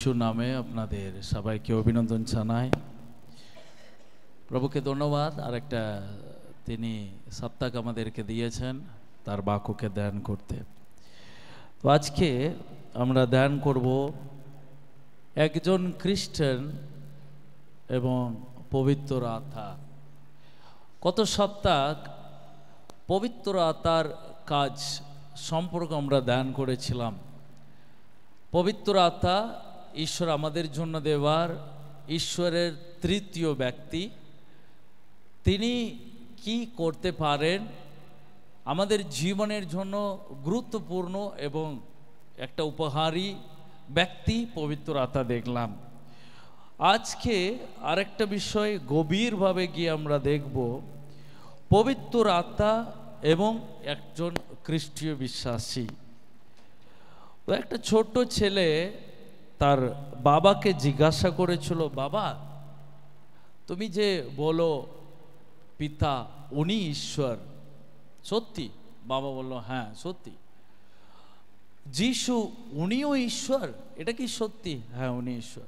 যিশু নামে আপনাদের সবাইকে অভিনন্দন জানাই। প্রভুকে ধন্যবাদ। আর একটা তিনি সপ্তাহ আমাদেরকে দিয়েছেন তার বাক্যকে ধ্যান করতে। তো আজকে আমরা ধ্যান করব একজন খ্রিস্টান এবং পবিত্র আত্মা। গত সপ্তাহ পবিত্র আত্মার কাজ সম্পর্কে আমরা ধ্যান করেছিলাম। পবিত্র আত্মা ঈশ্বর আমাদের জন্য দেওয়ার ঈশ্বরের তৃতীয় ব্যক্তি। তিনি কি করতে পারেন আমাদের জীবনের জন্য গুরুত্বপূর্ণ এবং একটা উপহারী ব্যক্তি পবিত্র আত্মা দেখলাম। আজকে আরেকটা বিষয় গভীরভাবে গিয়ে আমরা দেখব পবিত্র আত্মা এবং একজন খ্রিস্টীয় বিশ্বাসী। তো একটা ছোট্ট ছেলে তার বাবাকে জিজ্ঞাসা করেছিল, বাবা তুমি যে বলো পিতা উনি ঈশ্বর, সত্যি? বাবা বলল হ্যাঁ সত্যি। যিশু উনিও ঈশ্বর, এটা কি সত্যি? হ্যাঁ উনি ঈশ্বর।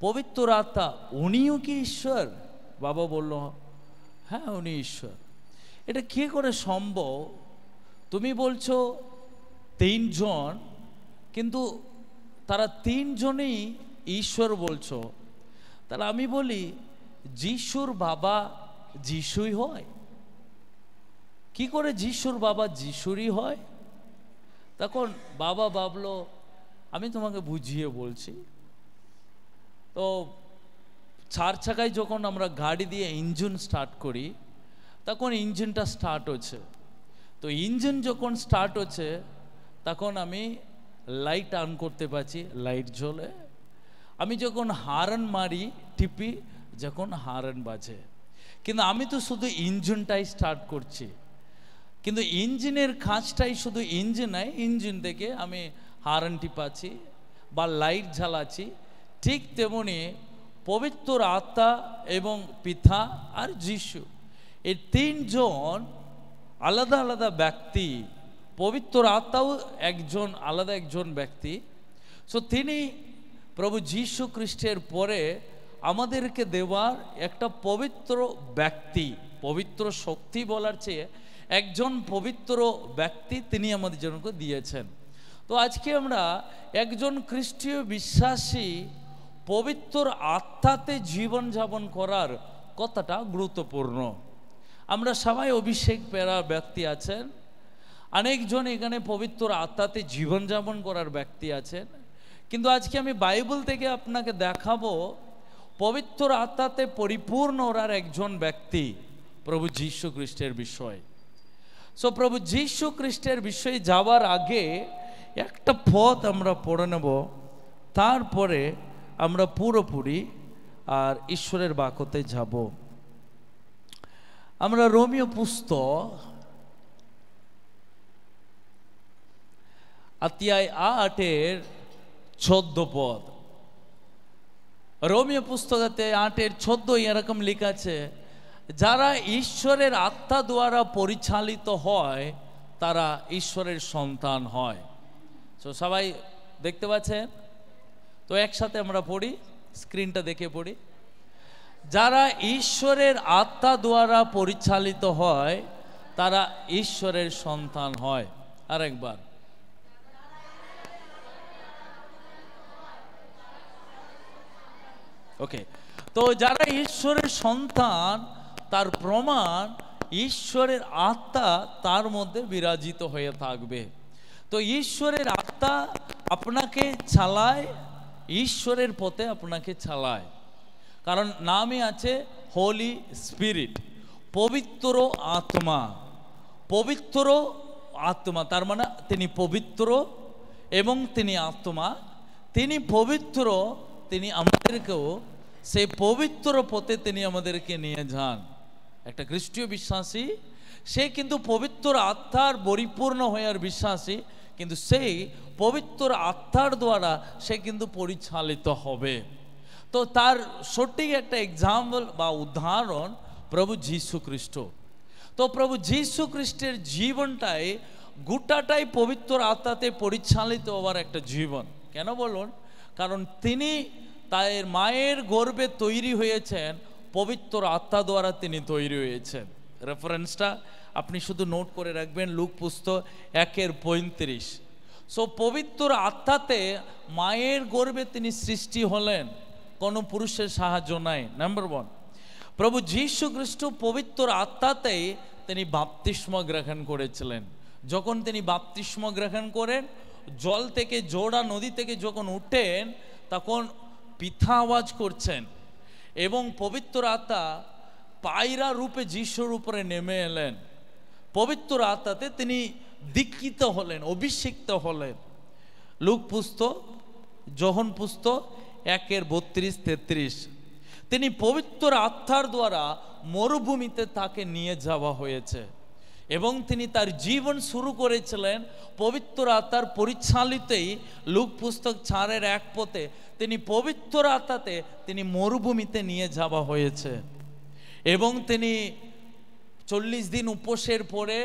পবিত্র আত্মা উনিও কি ঈশ্বর? বাবা বলল হ্যাঁ উনি ঈশ্বর। এটা কি করে সম্ভব? তুমি বলছো তিনজন, কিন্তু তারা তিনজনেই ঈশ্বর বলছো। তাহলে আমি বলি যিশুর বাবা যিশুই হয়? কি করে যিশুর বাবা যিশুরই হয়? তখন বাবা ভাবলো আমি তোমাকে বুঝিয়ে বলছি। তো চার চাকায় যখন আমরা গাড়ি দিয়ে ইঞ্জিন স্টার্ট করি তখন ইঞ্জিনটা স্টার্ট হচ্ছে। তো ইঞ্জিন যখন স্টার্ট হচ্ছে তখন আমি লাইট অন করতে পারছি, লাইট জ্বলে। আমি যখন হর্ন মারি টিপি, যখন হর্ন বাজে। কিন্তু আমি তো শুধু ইঞ্জিনটাই স্টার্ট করছি, কিন্তু ইঞ্জিনের কাজটাই শুধু ইঞ্জিন নয়। ইঞ্জিন থেকে আমি হর্ন টিপাচ্ছি বা লাইট জ্বালাচ্ছি। ঠিক তেমনি পবিত্র আত্মা এবং পিতা আর যিশু, এই তিনজন আলাদা আলাদা ব্যক্তি। পবিত্র আত্মাও একজন আলাদা একজন ব্যক্তি। সো তিনি প্রভু যীশু খ্রিস্টের পরে আমাদেরকে দেওয়ার একটা পবিত্র ব্যক্তি। পবিত্র শক্তি বলার চেয়ে একজন পবিত্র ব্যক্তি তিনি আমাদের জন্য দিয়েছেন। তো আজকে আমরা একজন খ্রিস্টীয় বিশ্বাসী পবিত্র আত্মাতে জীবনযাপন করার কতটা গুরুত্বপূর্ণ। আমরা সবাই অভিষেক পেরা ব্যক্তি আছেন, অনেকজন এখানে পবিত্র আত্মাতে জীবনযাপন করার ব্যক্তি আছেন। কিন্তু আজকে আমি বাইবেল থেকে আপনাকে দেখাবো পবিত্র আত্মাতে পরিপূর্ণ ওরার একজন ব্যক্তি প্রভু যীশু খ্রিস্টের বিষয়। সো প্রভু যীশু খ্রিস্টের বিষয়ে যাওয়ার আগে একটা পথ আমরা পড়ে নেব, তারপরে আমরা পুরোপুরি আর ঈশ্বরের বাক্যতে যাব। আমরা রোমীয় পুস্তক অধ্যায় 8:14 পদ। রোমীয় পুস্তক অধ্যায় 8:14 এরকম লেখা আছে, যারা ঈশ্বরের আত্মা দ্বারা পরিচালিত হয় তারা ঈশ্বরের সন্তান হয়। তো সবাই দেখতে পাচ্ছেন? তো একসাথে আমরা পড়ি, স্ক্রিনটা দেখে পড়ি। যারা ঈশ্বরের আত্মা দ্বারা পরিচালিত হয় তারা ঈশ্বরের সন্তান হয়। আরেকবার, ওকে। তো যারা ঈশ্বরের সন্তান তার প্রমাণ ঈশ্বরের আত্মা তার মধ্যে বিরাজিত হয়ে থাকবে। তো ঈশ্বরের আত্মা আপনাকে চালায়, ঈশ্বরের পথে আপনাকে চালায়। কারণ নামে আছে হোলি স্পিরিট, পবিত্র আত্মা। পবিত্র আত্মা তার মানে তিনি পবিত্র এবং তিনি আত্মা। তিনি পবিত্র, তিনি আমাদেরকেও সেই পবিত্র পথে তিনি আমাদেরকে নিয়ে যান। একটা খ্রিস্টীয় বিশ্বাসী সে কিন্তু পবিত্র আত্মার পরিপূর্ণ হওয়ার বিশ্বাসী, কিন্তু সেই পবিত্র আত্মার দ্বারা সে কিন্তু পরিচালিত হবে। তো তার সঠিক একটা এক্সাম্পল বা উদাহরণ প্রভু যীশু খ্রিস্ট। তো প্রভু যীশু খ্রিস্টের জীবনটাই গোটাটাই পবিত্র আত্মাতে পরিচালিত হওয়ার একটা জীবন। কেন বলুন? কারণ তিনি তার মায়ের গর্ভে তৈরি হয়েছেন, পবিত্র আত্মা দ্বারা তিনি তৈরি হয়েছেন। রেফারেন্সটা আপনি শুধু নোট করে রাখবেন, লুক পুস্তক 1:35। সো পবিত্র আত্মাতে মায়ের গর্ভে তিনি সৃষ্টি হলেন, কোনো পুরুষের সাহায্য নাই। নাম্বার 1, প্রভু যীশু খ্রিস্ট পবিত্র আত্মাতেই তিনি বাপ্তিস্ম গ্রহণ করেছিলেন। যখন তিনি বাপ্তিস্ম গ্রহণ করেন, জল থেকে, জোড়া নদী থেকে যখন উঠেন, তখন পিতা আওয়াজ করছেন এবং পবিত্র আত্মা পায়রা রূপে যিশুর উপরে নেমে এলেন। পবিত্র আত্মাতে তিনি দীক্ষিত হলেন, অভিষিক্ত হলেন। লুক পুস্তক, যোহন পুস্তক 1:32-33। তিনি পবিত্র আত্মার দ্বারা মরুভূমিতে তাকে নিয়ে যাওয়া হয়েছে এবং তিনি তার জীবন শুরু করেছিলেন পবিত্র আত্মার পরিচালিতেই। লুক পুস্তক 4:1 তিনি পবিত্র আত্মাতে তিনি মরুভূমিতে নিয়ে যাওয়া হয়েছে এবং তিনি 40 দিন উপোসের পরে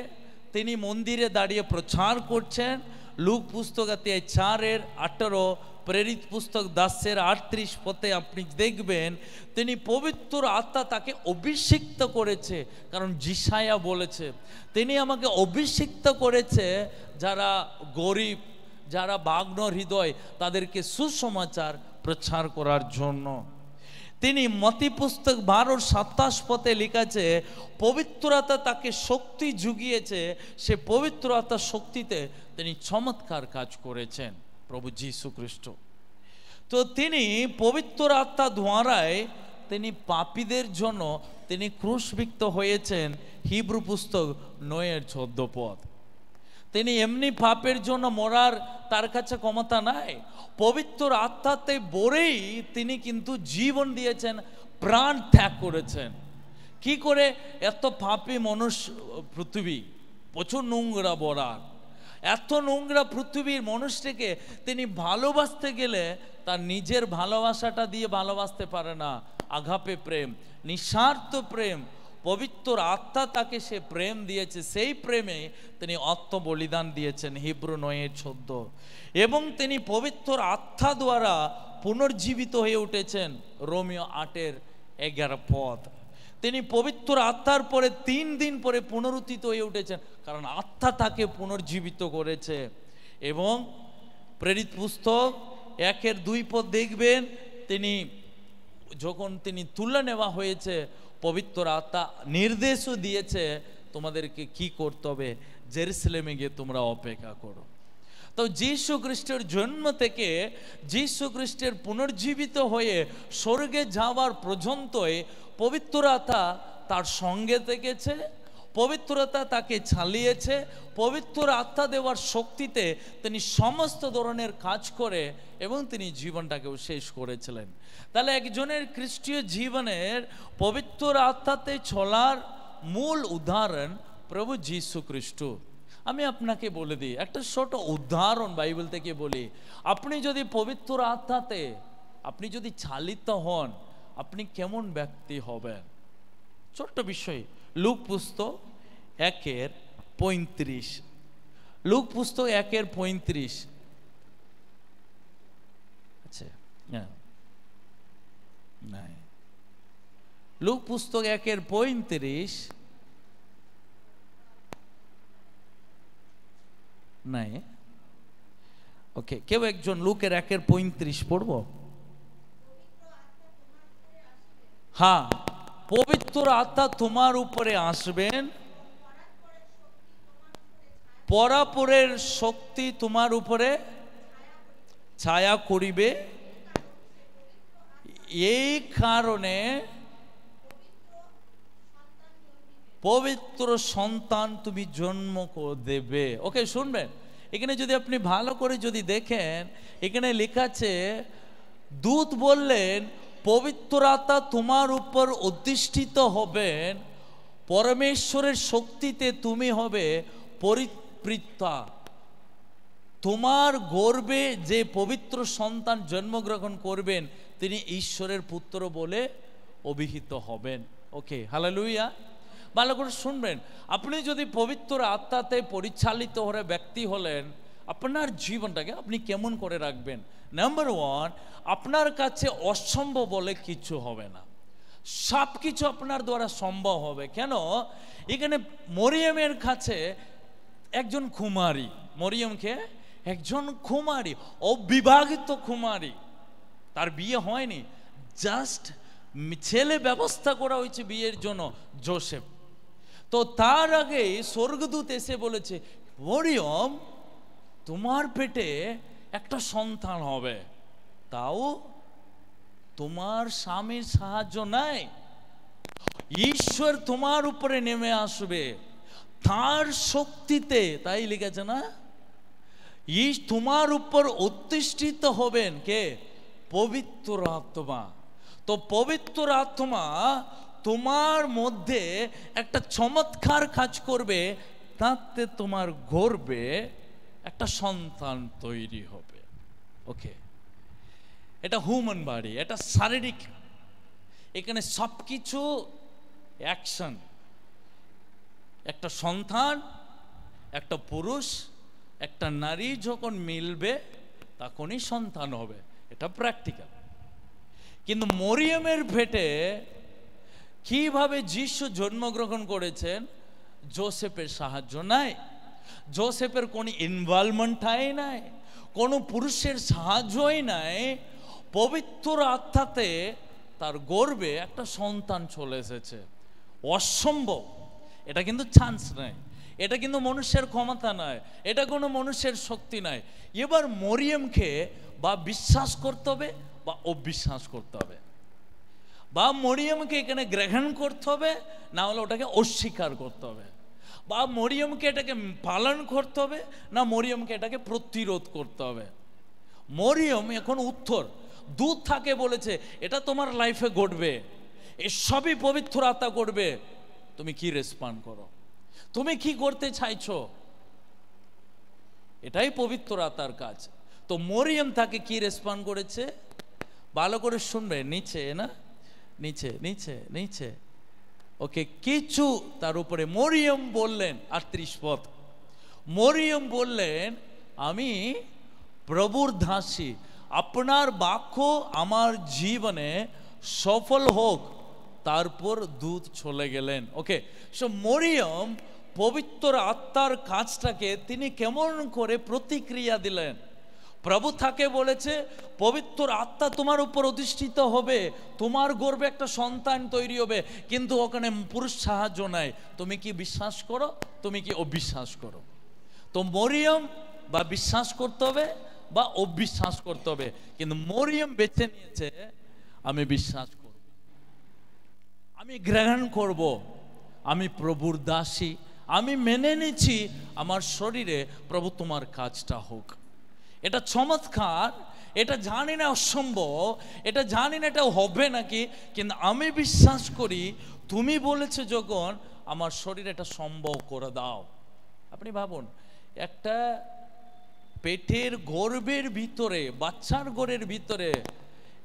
তিনি মন্দিরে দাঁড়িয়ে প্রচার করছেন। লুক পুস্তক 4:18, প্রেরিত পুস্তক 10:38 আপনি দেখবেন তিনি পবিত্র আত্মা তাকে অভিষিক্ত করেছে। কারণ যিশায়া বলেছে, তিনি আমাকে অভিষিক্ত করেছে যারা গরিব, যারা বাগ্ন হৃদয়, তাদেরকে সুসমাচার প্রচার করার জন্য। তিনি মতি পুস্তক 12:27 লিখেছে, পবিত্র আত্মা তাকে শক্তি জুগিয়েছে, সে পবিত্র আত্মার শক্তিতে তিনি চমৎকার কাজ করেছেন প্রভু যীশু খ্রিস্ট। তো তিনি পবিত্র আত্মা দ্বারায় তিনি পাপীদের জন্য তিনি ক্রুশবিদ্ধ হয়েছেন। হিব্রু পুস্তক 9:14। তিনি এমনি পাপের জন্য মরার তার কাছে ক্ষমতা নাই, পবিত্র আত্মাতে বরেই তিনি কিন্তু জীবন দিয়েছেন, প্রাণ ত্যাগ করেছেন। কি করে? এত পাপী মনুষ্য পৃথিবী, প্রচুর নোংরা বরার, এত নোংরা পৃথিবীর মানুষটিকে তিনি ভালোবাসতে গেলে তার নিজের ভালোবাসাটা দিয়ে ভালোবাসতে পারে না। আগাপে প্রেম, নিঃস্বার্থ প্রেম, পবিত্র আত্মা তাকে সে প্রেম দিয়েছে, সেই প্রেমে তিনি আত্ম বলিদান দিয়েছেন। হিব্রু 9:14। এবং তিনি পবিত্র আত্মা দ্বারা পুনর্জীবিত হয়ে উঠেছেন। রোমিও 8:11। তিনি পবিত্র আত্মার পরে 3 দিন পরে পুনরুত্থিত হয়ে উঠেছেন, কারণ আত্মা তাকে পুনর্জীবিত করেছে। এবং প্রেরিত পুস্তক 1:2 দেখবেন, তিনি যখন তিনি তুলে নেওয়া হয়েছে, পবিত্র আত্মা নির্দেশও দিয়েছে তোমাদেরকে কি করতে হবে, জেরুজালেমে গিয়ে তোমরা অপেক্ষা করো। তো যীশু খ্রিস্টের জন্ম থেকে যীশু খ্রিস্টের পুনর্জীবিত হয়ে স্বর্গে যাওয়ার পর্যন্তই পবিত্র আত্মা তার সঙ্গে থেকেছে, পবিত্র আত্মা তাকে চালিয়েছে। পবিত্র আত্মা দেওয়ার শক্তিতে তিনি সমস্ত ধরনের কাজ করে এবং তিনি জীবনটাকেও শেষ করেছিলেন। তাহলে একজনের খ্রিস্টীয় জীবনের পবিত্র আত্মাতে চলার মূল উদাহরণ প্রভু যীশু খ্রিস্ট। আমি আপনাকে বলে দিই একটা ছোট উদাহরণ বাইবেল থেকে বলি। আপনি যদি পবিত্র আত্মাতে আপনি যদি চালিত হন, আপনি কেমন ব্যক্তি হবেন? ছোট্ট বিষয়, লুক পুস্তক 1:35। লুক পুস্তক 1:35। আচ্ছা, নাই, লুক পুস্তক 1:35 নাই। ওকে, কেউ একজন লুকের 1:35 পড়বো? হ্যাঁ, পবিত্র আত্মা তোমার উপরে আসবেন, পরাপরের শক্তি তোমার উপরে ছায়া করিবে, এই কারণে পবিত্র সন্তান তুমি জন্ম দেবে। ওকে, শুনবেন, এখানে যদি আপনি ভালো করে যদি দেখেন, এখানে লেখা আছে, দূত বললেন পবিত্র আত্মা তোমার উপর অধিষ্ঠিত হবেন, পরমেশ্বরের শক্তিতে তুমি হবে পরিতৃপ্তা। তোমার গর্ভে যে পবিত্র সন্তান জন্মগ্রহণ করবেন তিনি ঈশ্বরের পুত্র বলে অভিহিত হবেন। ওকে, হালেলুয়া। ভালো করে শুনবেন, আপনি যদি পবিত্র আত্মাতে পরিচালিত হয়ে ব্যক্তি হলেন, আপনার জীবনটাকে আপনি কেমন করে রাখবেন। নাম্বার ওয়ান, আপনার কাছে অসম্ভব বলে কিছু হবে না, সব কিছু আপনার দ্বারা সম্ভব হবে। কেন? এখানে মরিয়মের কাছে একজন কুমারী, মরিয়মকে একজন কুমারী, অবিবাহিত কুমারী, তার বিয়ে হয়নি, জাস্ট ছেলে ব্যবস্থা করা হয়েছে বিয়ের জন্য, যোসেফ। তো তার আগে স্বর্গদূত এসে বলেছে, মরিয়ম তোমার পেটে একটা সন্তান হবে, তাও তোমার স্বামীর সাহায্য নাই, ঈশ্বর তোমার উপরে নেমে আসবে তার শক্তিতে। তাই লিখেছে না, তোমার উপর অধিষ্ঠিত হবেন কে? পবিত্র আত্মা। তো পবিত্র আত্মা তোমার মধ্যে একটা চমৎকার কাজ করবে, তাতে তোমার গর্বে একটা সন্তান তৈরি হবে। ওকে, এটা হিউম্যান বডি, এটা শারীরিক, এখানে সব কিছু অ্যাকশন। একটা সন্তান, একটা পুরুষ, একটা নারী যখন মিলবে তখনই সন্তান হবে, এটা প্র্যাকটিক্যাল। কিন্তু মরিয়মের পেটে কিভাবে যিশু জন্মগ্রহণ করেছেন, যোসেফের সাহায্য নাই, যোসেফের কোনো ইনভলভমেন্টই নাই, কোনো পুরুষের সাহায্যই নাই, পবিত্র আত্মাতে তার গর্বে একটা সন্তান চলে এসেছে। অসম্ভব, এটা কিন্তু চান্স নাই, এটা কিন্তু মানুষের ক্ষমতা নয়, এটা কোনো মানুষের শক্তি নয়। এবার মরিয়মকে বা বিশ্বাস করতে হবে বা অবিশ্বাস করতে হবে, বা মরিয়মকে এখানে গ্রহণ করতে হবে, না হলে ওটাকে অস্বীকার করতে হবে, বা মরিয়মকে এটাকে পালন করতে হবে, না মরিয়মকে এটাকে প্রতিরোধ করতে হবে। মরিয়ম এখন উত্তর, দূত থাকে বলেছে এটা তোমার লাইফে ঘটবে, এসবই পবিত্র আত্মা করবে, তুমি কি রেসপন্ড করো, তুমি কি করতে চাইছো, এটাই পবিত্র আত্মার কাজ। তো মরিয়ম তাকে কি রেসপন্ড করেছে, ভালো করে শুনবে, নিচে না, নিচে নিচে নিচে, ওকে, কিছু তার উপরে মরিয়ম বললেন, 38 পদ, মরিয়ম বললেন, আমি প্রভুর দাসী, আপনার বাক্য আমার জীবনে সফল হোক। তারপর দূত চলে গেলেন। ওকে, সো মরিয়ম পবিত্র আত্মার কাজটাকে তিনি কেমন করে প্রতিক্রিয়া দিলেন। প্রভু তাকে বলেছে পবিত্র আত্মা তোমার উপর অধিষ্ঠিত হবে, তোমার গর্ভে একটা সন্তান তৈরি হবে, কিন্তু ওখানে পুরুষ সাহায্য নাই, তুমি কি বিশ্বাস করো, তুমি কি অবিশ্বাস করো? তো মরিয়ম বা বিশ্বাস করতে হবে বা অবিশ্বাস করতে হবে, কিন্তু মরিয়ম বেছে নিয়েছে আমি বিশ্বাস করব, আমি গ্রহণ করব, আমি প্রভুর দাসী, আমি মেনে নিচ্ছি আমার শরীরে প্রভু তোমার কাজটা হোক। এটা চমৎকার, এটা জানি না অসম্ভব, এটা জানি না এটা হবে নাকি, কিন্তু আমি বিশ্বাস করি তুমি বলেছো যখন, আমার শরীরে এটা সম্ভব করে দাও। আপনি ভাবুন, একটা পেটের গর্ভের ভিতরে, বাচ্চার গর্ভের ভিতরে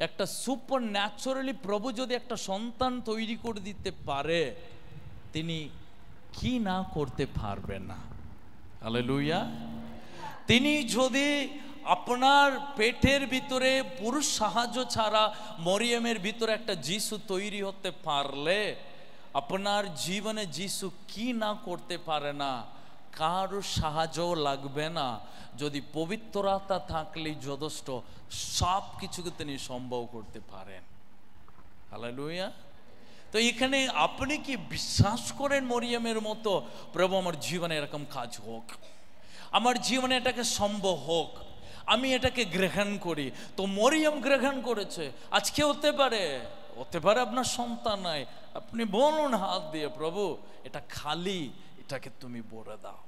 একটা সুপার ন্যাচারালি প্রভু যদি একটা সন্তান তৈরি করে দিতে পারে, তিনি কি না করতে পারবেন না? হালেলুয়া। তিনি যদি আপনার পেটের ভিতরে পুরুষ সাহায্য ছাড়া মরিয়মের ভিতরে একটা যিশু তৈরি হতে পারলে, আপনার জীবনে যিশু কি না করতে পারে না, কারো সাহায্য লাগবে না, যদি পবিত্র আত্মা থাকলেই যথেষ্ট, সব কিছুকে তিনি সম্ভব করতে পারেন। হালেলুয়া। তো এখানে আপনি কি বিশ্বাস করেন মরিয়মের মতো, প্রভু আমার জীবনে এরকম কাজ হোক, আমার জীবনে এটাকে সম্ভব হোক, আমি এটাকে গ্রহণ করি? তো মরিয়ম গ্রহণ করেছে। আজকে হতে পারে আপনার সন্তান নাই, আপনি বলুন হাত দিয়ে, প্রভু এটা খালি, এটাকে তুমি ভরে দাও,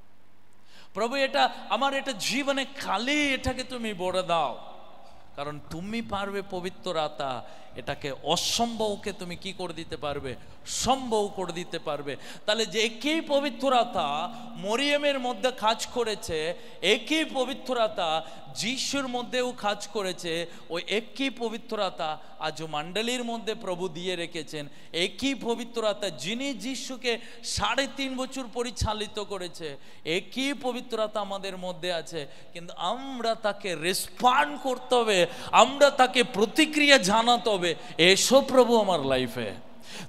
প্রভু এটা আমার এটা জীবনে খালি, এটাকে তুমি ভরে দাও। কারণ তুমি পারবে পবিত্র আত্মা এটাকে অসম্ভবকে তুমি কি করে দিতে পারবে, সম্ভব করে দিতে পারবে। তাহলে যে একই পবিত্র আত্মা মরিয়মের মধ্যে কাজ করেছে, একই পবিত্র আত্মা যিশুর মধ্যেও কাজ করেছে, ওই একই পবিত্র আত্মা আজ মণ্ডলীর মধ্যে প্রভু দিয়ে রেখেছেন। একই পবিত্র আত্মা যিনি যিশুকে 3.5 বছর পরিচালিত করেছে, একই পবিত্র আত্মা আমাদের মধ্যে আছে। কিন্তু আমরা তাকে রেসপন্ড করতে হবে, আমরা তাকে প্রতিক্রিয়া জানাতে হবে, এসো প্রভু আমার লাইফে,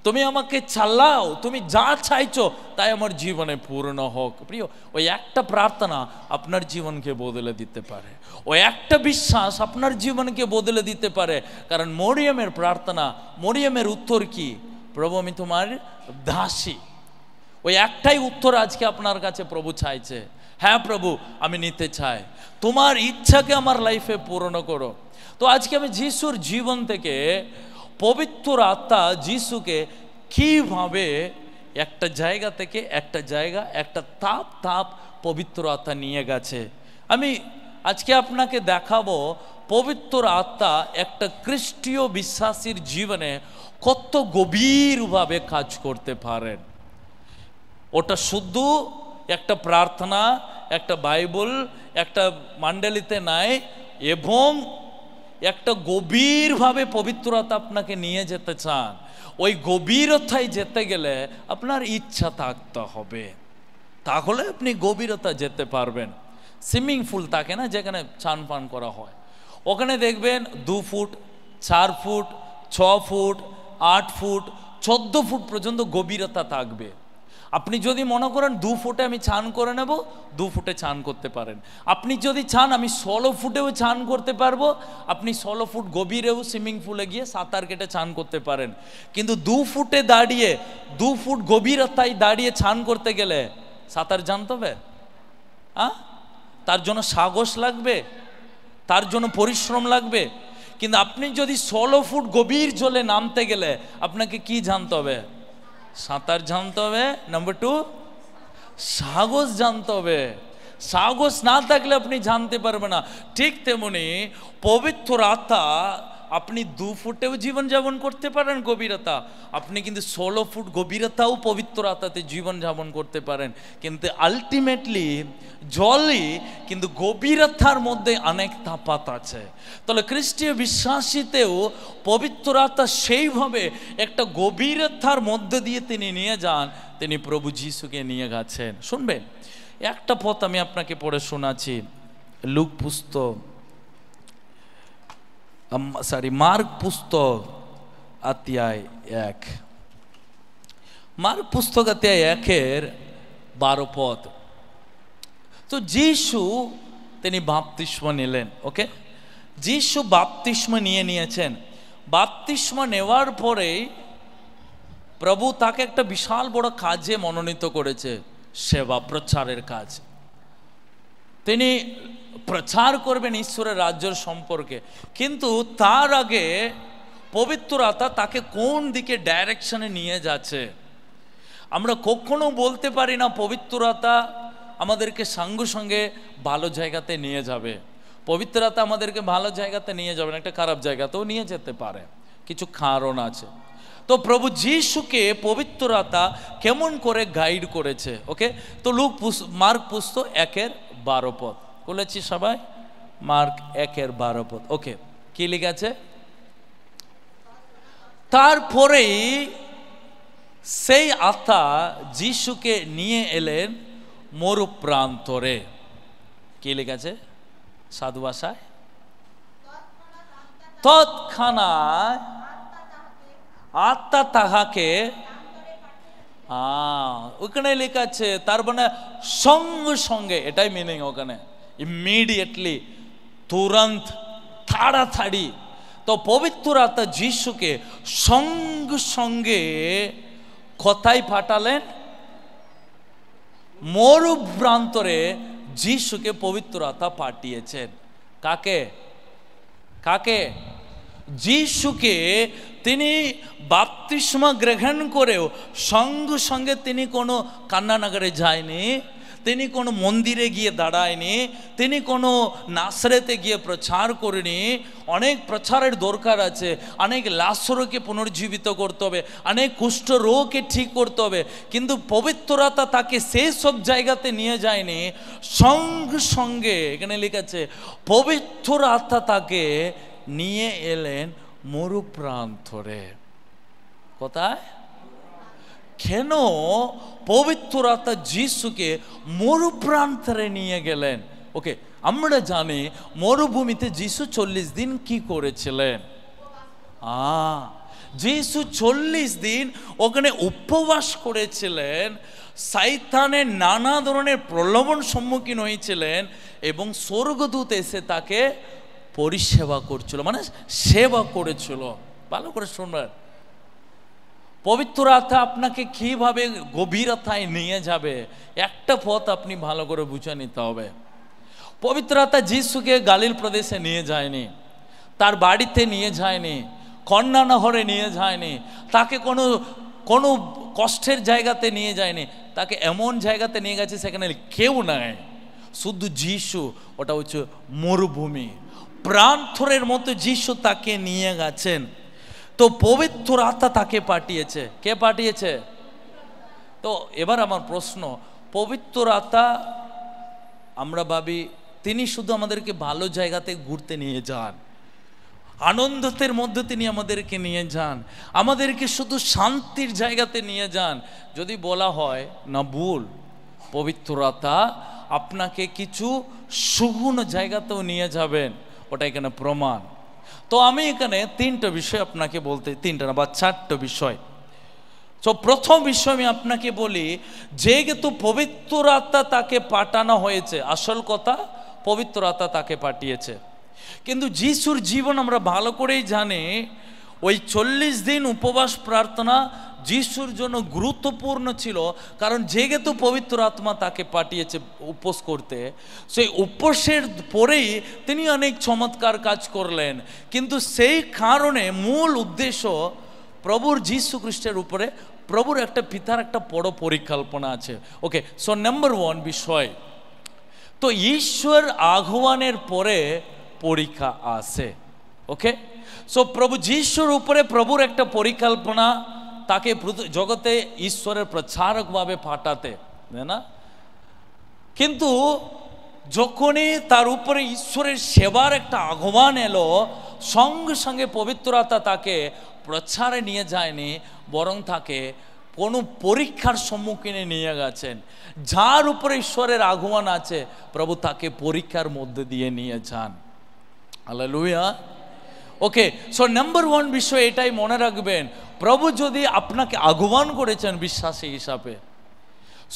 তুমি আমাকে চালাও, তুমি যা চাইছো তাই আমার জীবনে পূর্ণ হোক। প্রিয়, ওই একটা প্রার্থনা আপনার জীবনকে বদলে দিতে পারে, ওই একটা বিশ্বাস আপনার জীবনকে বদলে দিতে পারে। কারণ মরিয়মের প্রার্থনা, মরিয়মের উত্তর কি? প্রভু আমি তোমার দাসী। ওই একটাই উত্তর আজকে আপনার কাছে প্রভু চাইছে, হ্যাঁ প্রভু আমি নিতে চাই, তোমার ইচ্ছাকে আমার লাইফে পূর্ণ করো। তো আজকে আমি যিশুর জীবন থেকে পবিত্র আত্মা যিশুকে কিভাবে একটা জায়গা থেকে একটা জায়গা, একটা তাপ পবিত্র আত্মা নিয়ে গেছে, আমি আজকে আপনাকে দেখাবো পবিত্র আত্মা একটা খ্রিস্টীয় বিশ্বাসীর জীবনে কত গভীরভাবে কাজ করতে পারেন। ওটা শুধু একটা প্রার্থনা, একটা বাইবেল, একটা মণ্ডলীতে নাই, এবং একটা গভীরভাবে পবিত্রতা আপনাকে নিয়ে যেতে চান। ওই গভীরতায় যেতে গেলে আপনার ইচ্ছা থাকতে হবে, তাহলে আপনি গভীরতা যেতে পারবেন। সুইমিং পুল থাকে না যেখানে চান পান করা হয়, ওখানে দেখবেন 2 foot, 4 foot, 6 foot, 8 foot, 14 foot পর্যন্ত গভীরতা থাকবে। আপনি যদি মনে করেন 2 ফুটে আমি চান করে নেব, 2 ফুটে চান করতে পারেন। আপনি যদি চান আমি 16 ফুটেও চান করতে পারবো, আপনি 16 ফুট গভীরেও সুইমিং পুলে গিয়ে সাঁতার কেটে চান করতে পারেন। কিন্তু 2 ফুটে দাঁড়িয়ে, 2 ফুট গভীরতায় দাঁড়িয়ে চান করতে গেলে সাঁতার জানতে হবে, তার জন্য সাহস লাগবে, তার জন্য পরিশ্রম লাগবে। কিন্তু আপনি যদি 16 ফুট গভীর জলে নামতে গেলে আপনাকে কি জানতে হবে? সাঁতার জানতে হবে। নাম্বার 2, সাহস জানতে হবে। সাহস না থাকলে আপনি জানতে পারবেন না। ঠিক তেমনি পবিত্র আত্মা, আপনি 2 ফুটেও জীবনযাপন করতে পারেন গভীরতা, আপনি কিন্তু 16 ফুট গভীরতাও পবিত্র আত্মাতে জীবনযাপন করতে পারেন। কিন্তু আলটিমেটলি জলই কিন্তু গভীরতার মধ্যে অনেক তফাৎ আছে। তাহলে খ্রিস্টীয় বিশ্বাসীতেও পবিত্র আত্মা সেইভাবে একটা গভীরতার মধ্যে দিয়ে তিনি নিয়ে যান, তিনি প্রভু যিশুকে নিয়ে গেছেন। শুনবেন একটা পথ আমি আপনাকে পড়ে শোনাচ্ছি, লুক পুস্তক, মার্ক পুস্তক অধ্যায় 1, মার্ক পুস্তক অধ্যায় 1-এর 12 পদ। তো যিশু তিনি বাপ্তিস্মা নিলেন। ওকে, যিশু বাপ্তিস্মা নিয়েছেন। বাপ্তিস্মা নেওয়ার পরেই প্রভু তাকে একটা বিশাল বড় কাজে মনোনীত করেছে, সেবা প্রচারের কাজ। তিনি প্রচার করবেন ঈশ্বরের রাজ্যের সম্পর্কে। কিন্তু তার আগে পবিত্র আত্মা তাকে কোন দিকে ডাইরেকশনে নিয়ে যাচ্ছে। আমরা কখনো বলতে পারি না পবিত্র আত্মা আমাদেরকে সঙ্গে সঙ্গে ভালো জায়গাতে নিয়ে যাবে। পবিত্র আত্মা আমাদেরকে ভালো জায়গাতে নিয়ে যাবেন, একটা খারাপ জায়গাতেও নিয়ে যেতে পারে, কিছু কারণ আছে। তো প্রভু যিশুকে পবিত্র আত্মা কেমন করে গাইড করেছে। ওকে, তো মার্ক পুস্তক 1-12 পদ বলেছি সবাই, মার্ক 1-12 পদ। ওকে, কি লিখেছে? তারপরেই সেই আত্মা যিশুকে নিয়ে এলেন মরু প্রান্তরে। কি লিখেছে সাধু ভাষায়? তৎক্ষণাৎ আত্মা তাহাকে, ওখানে লেখা আছে, তার মানে সঙ্গে সঙ্গে, এটাই মিনিং ওখানে, ইমিডিয়েটলি, তুরন্ত, তাড়াতাড়ি। তো পবিত্র আত্মা যিশুকে সঙ্গে সঙ্গে কোথায় পাঠালেন? মরু প্রান্তরে যিশুকে পবিত্র আত্মা পাঠিয়েছেন। কাকে? কাকে? যিশুকে। তিনি বাপ্তিস্মা গ্রহণ করেও সঙ্গে সঙ্গে তিনি কোনো কান্নানগরে যায়নি, তিনি কোনো মন্দিরে গিয়ে দাঁড়ায়নি, তিনি কোনো নাসরেতে গিয়ে প্রচার করেনি। অনেক প্রচারের দরকার আছে, অনেক লাশরকে পুনর্জীবিত করতে হবে, অনেক কুষ্ঠ রোগকে ঠিক করতে হবে, কিন্তু পবিত্রতা তাকে সেই সব জায়গাতে নিয়ে যায়নি। সঙ্গে সঙ্গে এখানে লেখা আছে পবিত্র আত্মা তাকে নিয়ে এলেন মরুপ্রান্তরে। কোথায়? কেন পবিত্র আত্মা যিশুকে মরুপ্রান্তরে নিয়ে গেলেন? ওকে, আমরা জানি মরুভূমিতে যিশু 40 দিন কি করেছিলেন। যিশু 40 দিন ওখানে উপবাস করেছিলেন, শয়তানের নানা ধরনের প্রলোভন সম্মুখীন হয়েছিলেন, এবং স্বর্গদূত এসে তাকে পরিষেবা করছিল, মানে সেবা করেছিল। ভালো করে শুনবেন, পবিত্র আত্মা আপনাকে কিভাবে গভীরতায় নিয়ে যাবে, একটা পথ আপনি ভালো করে বুঝে নিতে হবে। পবিত্র আত্মা যিশুকে গালিল প্রদেশে নিয়ে যায়নি, তার বাড়িতে নিয়ে যায়নি, কন্যা নহরে নিয়ে যায়নি, তাকে কোনো কোনো কষ্টের জায়গাতে নিয়ে যায়নি, তাকে এমন জায়গাতে নিয়ে গেছে সেখানে কেউ নাই, শুধু যিশু। ওটা হচ্ছে মরুভূমি, প্রান্তরের মতো যিশু তাকে নিয়ে গেছেন। তো পবিত্র আত্মা তাকে পাঠিয়েছে। কে পাঠিয়েছে? তো এবার আমার প্রশ্ন, পবিত্র আত্মা আমরা ভাবি তিনি শুধু আমাদেরকে ভালো জায়গাতে ঘুরতে নিয়ে যান, আনন্দের মধ্যে তিনি আমাদেরকে নিয়ে যান, আমাদেরকে শুধু শান্তির জায়গাতে নিয়ে যান। যদি বলা হয় না ভুল, পবিত্র আত্মা আপনাকে কিছু সুগুণ জায়গাতেও নিয়ে যাবেন, ওটা এখানে প্রমাণ। তো আমি এখানে 3টা বিষয় আপনাকে বলতে, 3টা না বা 4টা বিষয়। তো প্রথম বিষয় আমি আপনাকে বলি, যেহেতু পবিত্র আত্মা তাকে পাঠানো হয়েছে, আসল কথা পবিত্র আত্মা তাকে পাঠিয়েছে। কিন্তু যিশুর জীবন আমরা ভালো করেই জানি, ওই 40 দিন উপবাস প্রার্থনা যিশুর জন্য গুরুত্বপূর্ণ ছিল, কারণ যেহেতু পবিত্র আত্মা তাকে পাঠিয়েছে উপোস করতে, সেই উপোসের পরেই তিনি অনেক চমৎকার কাজ করলেন। কিন্তু সেই কারণে মূল উদ্দেশ্য প্রভুর যীশু খ্রিস্টের উপরে প্রভুর একটা পিতার একটা বড় পরিকল্পনা আছে। ওকে, সো নাম্বার 1 বিষয়, তো ঈশ্বর আহ্বানের পরে পরীক্ষা আসে। ওকে, সো প্রভু যিশুর উপরে প্রভুর একটা পরিকল্পনা, তাকে জগতে ঈশ্বরের প্রচারকভাবে পাঠাতে, তাই না? কিন্তু যখনই তার উপরে ঈশ্বরের সেবার একটা আহ্বান এলো, সঙ্গে সঙ্গে পবিত্র আত্মা তাকে প্রচারে নিয়ে যায়নি, বরং তাকে কোনো পরীক্ষার সম্মুখীনে নিয়ে গেছেন। যার উপরে ঈশ্বরের আহ্বান আছে, প্রভু তাকে পরীক্ষার মধ্যে দিয়ে নিয়ে যান। হালেলুয়া। ওকে, সো নাম্বার 1 বিষয় এটাই মনে রাখবেন, প্রভু যদি আপনাকে আহ্বান করেছেন বিশ্বাসী হিসাবে,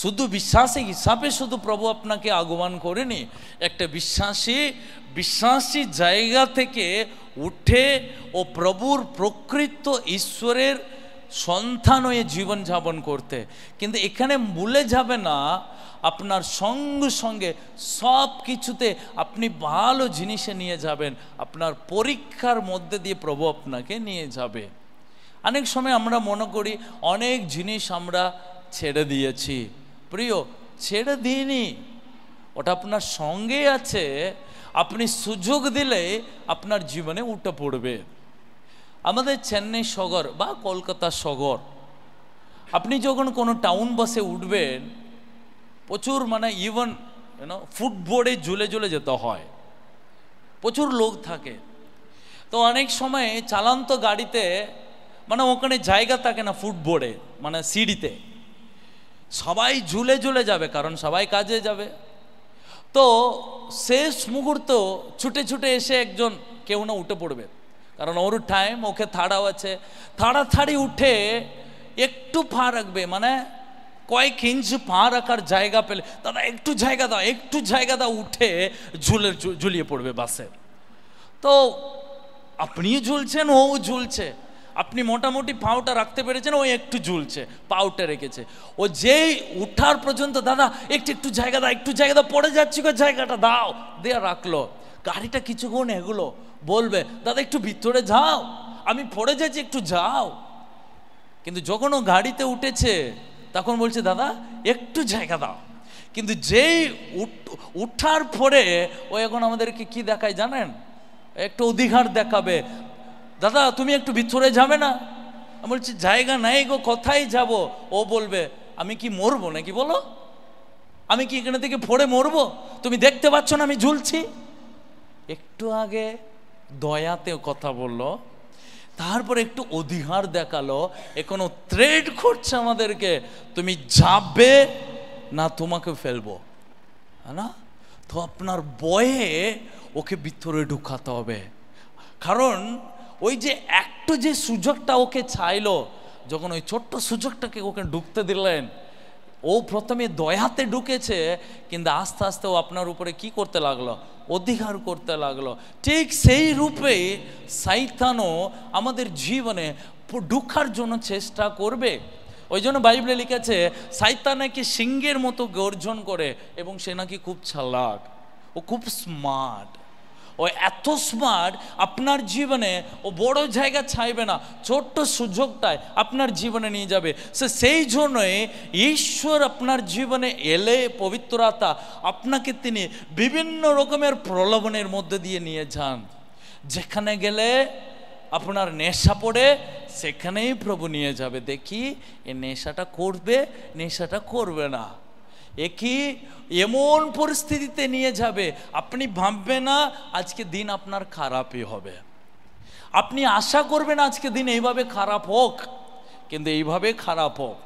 শুধু বিশ্বাসী হিসাবে শুধু প্রভু আপনাকে আহ্বান করেনি, একটা বিশ্বাসী জায়গা থেকে উঠে ও প্রভুর প্রকৃত ঈশ্বরের সন্তান হয়ে জীবনযাপন করতে। কিন্তু এখানে ভুলে যাবে না, আপনার সঙ্গে সঙ্গে সব কিছুতে আপনি ভালো জিনিসে নিয়ে যাবেন, আপনার পরীক্ষার মধ্যে দিয়ে প্রভু আপনাকে নিয়ে যাবে। অনেক সময় আমরা মনে করি অনেক জিনিস আমরা ছেড়ে দিয়েছি। প্রিয়, ছেড়ে দিইনি, ওটা আপনার সঙ্গে আছে, আপনি সুযোগ দিলে আপনার জীবনে উঠে পড়বে। আমাদের চেন্নাই শহর বা কলকাতা শহর, আপনি যখন কোনো টাউন বাসে উঠবেন, প্রচুর মানে ইভেন ফুটবোর্ডে ঝুলে ঝুলে যেতে হয়, প্রচুর লোক থাকে। তো অনেক সময় চালান্ত গাড়িতে মানে ওখানে জায়গা থাকে না, ফুটবোর্ডে মানে সিঁড়িতে সবাই ঝুলে ঝুলে যাবে, কারণ সবাই কাজে যাবে। তো শেষ মুহূর্ত ছুটে ছুটে এসে একজন কেউ না উঠে পড়বে, কারণ ওর টাইম, ওকে তাড়াও আছে, তাড়াতাড়ি উঠে একটু পা রাখবে, মানে কয়েক ইঞ্চি পা রাখার জায়গা পেলে দাদা একটু জায়গা দাও, একটু জায়গা দাও, উঠে ঝুলিয়ে পড়বে বাসে। তো আপনিও ঝুলছেন, ও ঝুলছে, আপনি মোটামুটি পাউটা রাখতে পেরেছেন, ও একটু ঝুলছে, পাউটা রেখেছে। ও যেই উঠার পর্যন্ত দাদা একটু জায়গা দাও, একটু জায়গা দাও, পড়ে যাচ্ছি গো, জায়গাটা দাও, দিয়ে রাখলো। গাড়িটা কিছুক্ষণ এগুলো বলবে দাদা একটু ভিতরে যাও, আমি পড়ে যাচ্ছি, একটু যাও। কিন্তু যখন ও গাড়িতে উঠেছে তখন বলছে দাদা একটু জায়গা দাও। কিন্তু যেই উঠার পরে ও এখন আমাদেরকে কি দেখায় জানেন? একটু অধিকার দেখাবে। দাদা তুমি একটু ভিতরে যাবে না? আমি বলছি জায়গা নাই গো, কোথায় যাব? ও বলবে আমি কি মরবো নাকি? বলো, আমি কি এখানে থেকে পড়ে মরবো? তুমি দেখতে পাচ্ছ না আমি ঝুলছি? একটু আগে দয়াতে কথা বললো, তারপরে একটু অধিকার দেখালো, এখনো থ্রেট করছে আমাদেরকে, তুমি যাবে না তোমাকে ফেলবো, না? তো আপনার বয়ে ওকে ভিতরে ঢুকাতে হবে। কারণ ওই যে একটু যে সুযোগটা ওকে চাইলো, যখন ওই ছোট্ট সুযোগটাকে ওকে ঢুকতে দিলেন, ও প্রথমে দয়াতে ঢুকেছে, কিন্তু আস্তে আস্তে ও আপনার উপরে কি করতে লাগলো? অধিকার করতে লাগলো। ঠিক সেই রূপে শয়তানও আমাদের জীবনে ঢুকার জন্য চেষ্টা করবে। ওই জন্য বাইবেলে লিখেছে শয়তান নাকি সিংহের মতো গর্জন করে, এবং সে নাকি খুব চালাক, ও খুব স্মার্ট। ও এত স্মার্ট, আপনার জীবনে ও বড় জায়গা চাইবে না, ছোট্ট সুযোগটায় আপনার জীবনে নিয়ে যাবে। সেই জন্যই ঈশ্বর আপনার জীবনে এলে, পবিত্র আত্মা আপনাকে তিনি বিভিন্ন রকমের প্রলোভনের মধ্যে দিয়ে নিয়ে যান। যেখানে গেলে আপনার নেশা পড়ে, সেখানেই প্রভু নিয়ে যাবে। দেখি এ নেশাটা করবে, নেশাটা করবে না। একই এমন পরিস্থিতিতে নিয়ে যাবে, আপনি ভাববেন না আজকে দিন আপনার খারাপই হবে, আপনি আশা করবেন আজকে দিন এইভাবে খারাপ হোক, কিন্তু এইভাবে খারাপ হোক।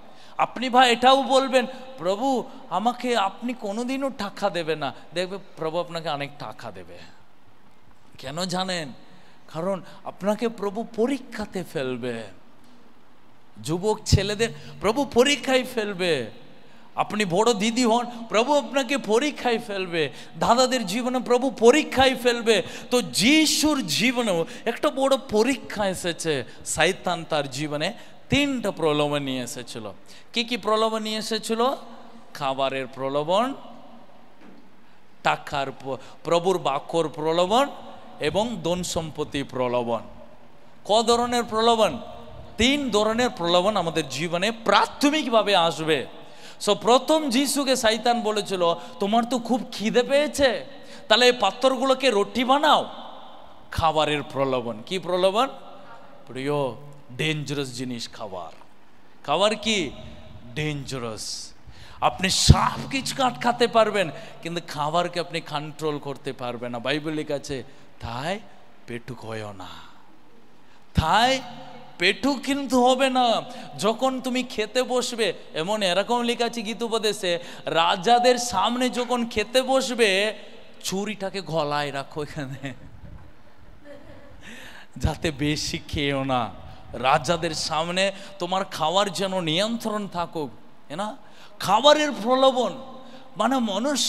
আপনি ভাই এটাও বলবেন প্রভু আমাকে আপনি কোনোদিনও টাকা দেবে না, দেখবে প্রভু আপনাকে অনেক টাকা দেবে। কেন জানেন? কারণ আপনাকে প্রভু পরীক্ষাতে ফেলবে। যুবক ছেলেদের প্রভু পরীক্ষায় ফেলবে। আপনি বড় দিদি হন, প্রভু আপনাকে পরীক্ষায় ফেলবে। দাদাদের জীবনে প্রভু পরীক্ষায় ফেলবে। তো যিশুর জীবনেও একটা বড় পরীক্ষা এসেছে। শয়তান তার জীবনে 3টা প্রলোভন নিয়ে এসেছিল। কি কি প্রলোভন নিয়ে এসেছিল? খাবারের প্রলোভন, টাকার, প্রভুর বাক্যর প্রলোভন এবং ধন সম্পত্তি প্রলোভন। ক ধরনের প্রলোভন? 3 ধরনের প্রলোভন আমাদের জীবনে প্রাথমিকভাবে আসবে। প্রথম যিশুকে শয়তান বলেছিল তোমার তো খুব খিদে পেয়েছে, তাহলে এই পাথরগুলোকে রুটি বানাও। খাবারের প্রলোভন। কি প্রলোভন? প্রিয় ডেঞ্জারাস জিনিস খাবার। খাবার কি? ডেঞ্জারাস। আপনি সব কিছু আটকাতে পারবেন, কিন্তু খাবারকে আপনি কন্ট্রোল করতে পারবেন না। বাইবেল লেখা আছে তাই পেটুক হয় না, তাই পেটু কিন্তু হবে না। যখন তুমি খেতে বসবে, এমন এরকম লেখা আছে গীতোপদেশে, রাজাদের সামনে যখন খেতে বসবে ছুরিটাকে গলায় রাখো এখানে, যাতে বেশি খেয়েও না। রাজাদের সামনে তোমার খাওয়ার যেন নিয়ন্ত্রণ থাকুক, না? খাবারের প্রলোভন মানে মানুষ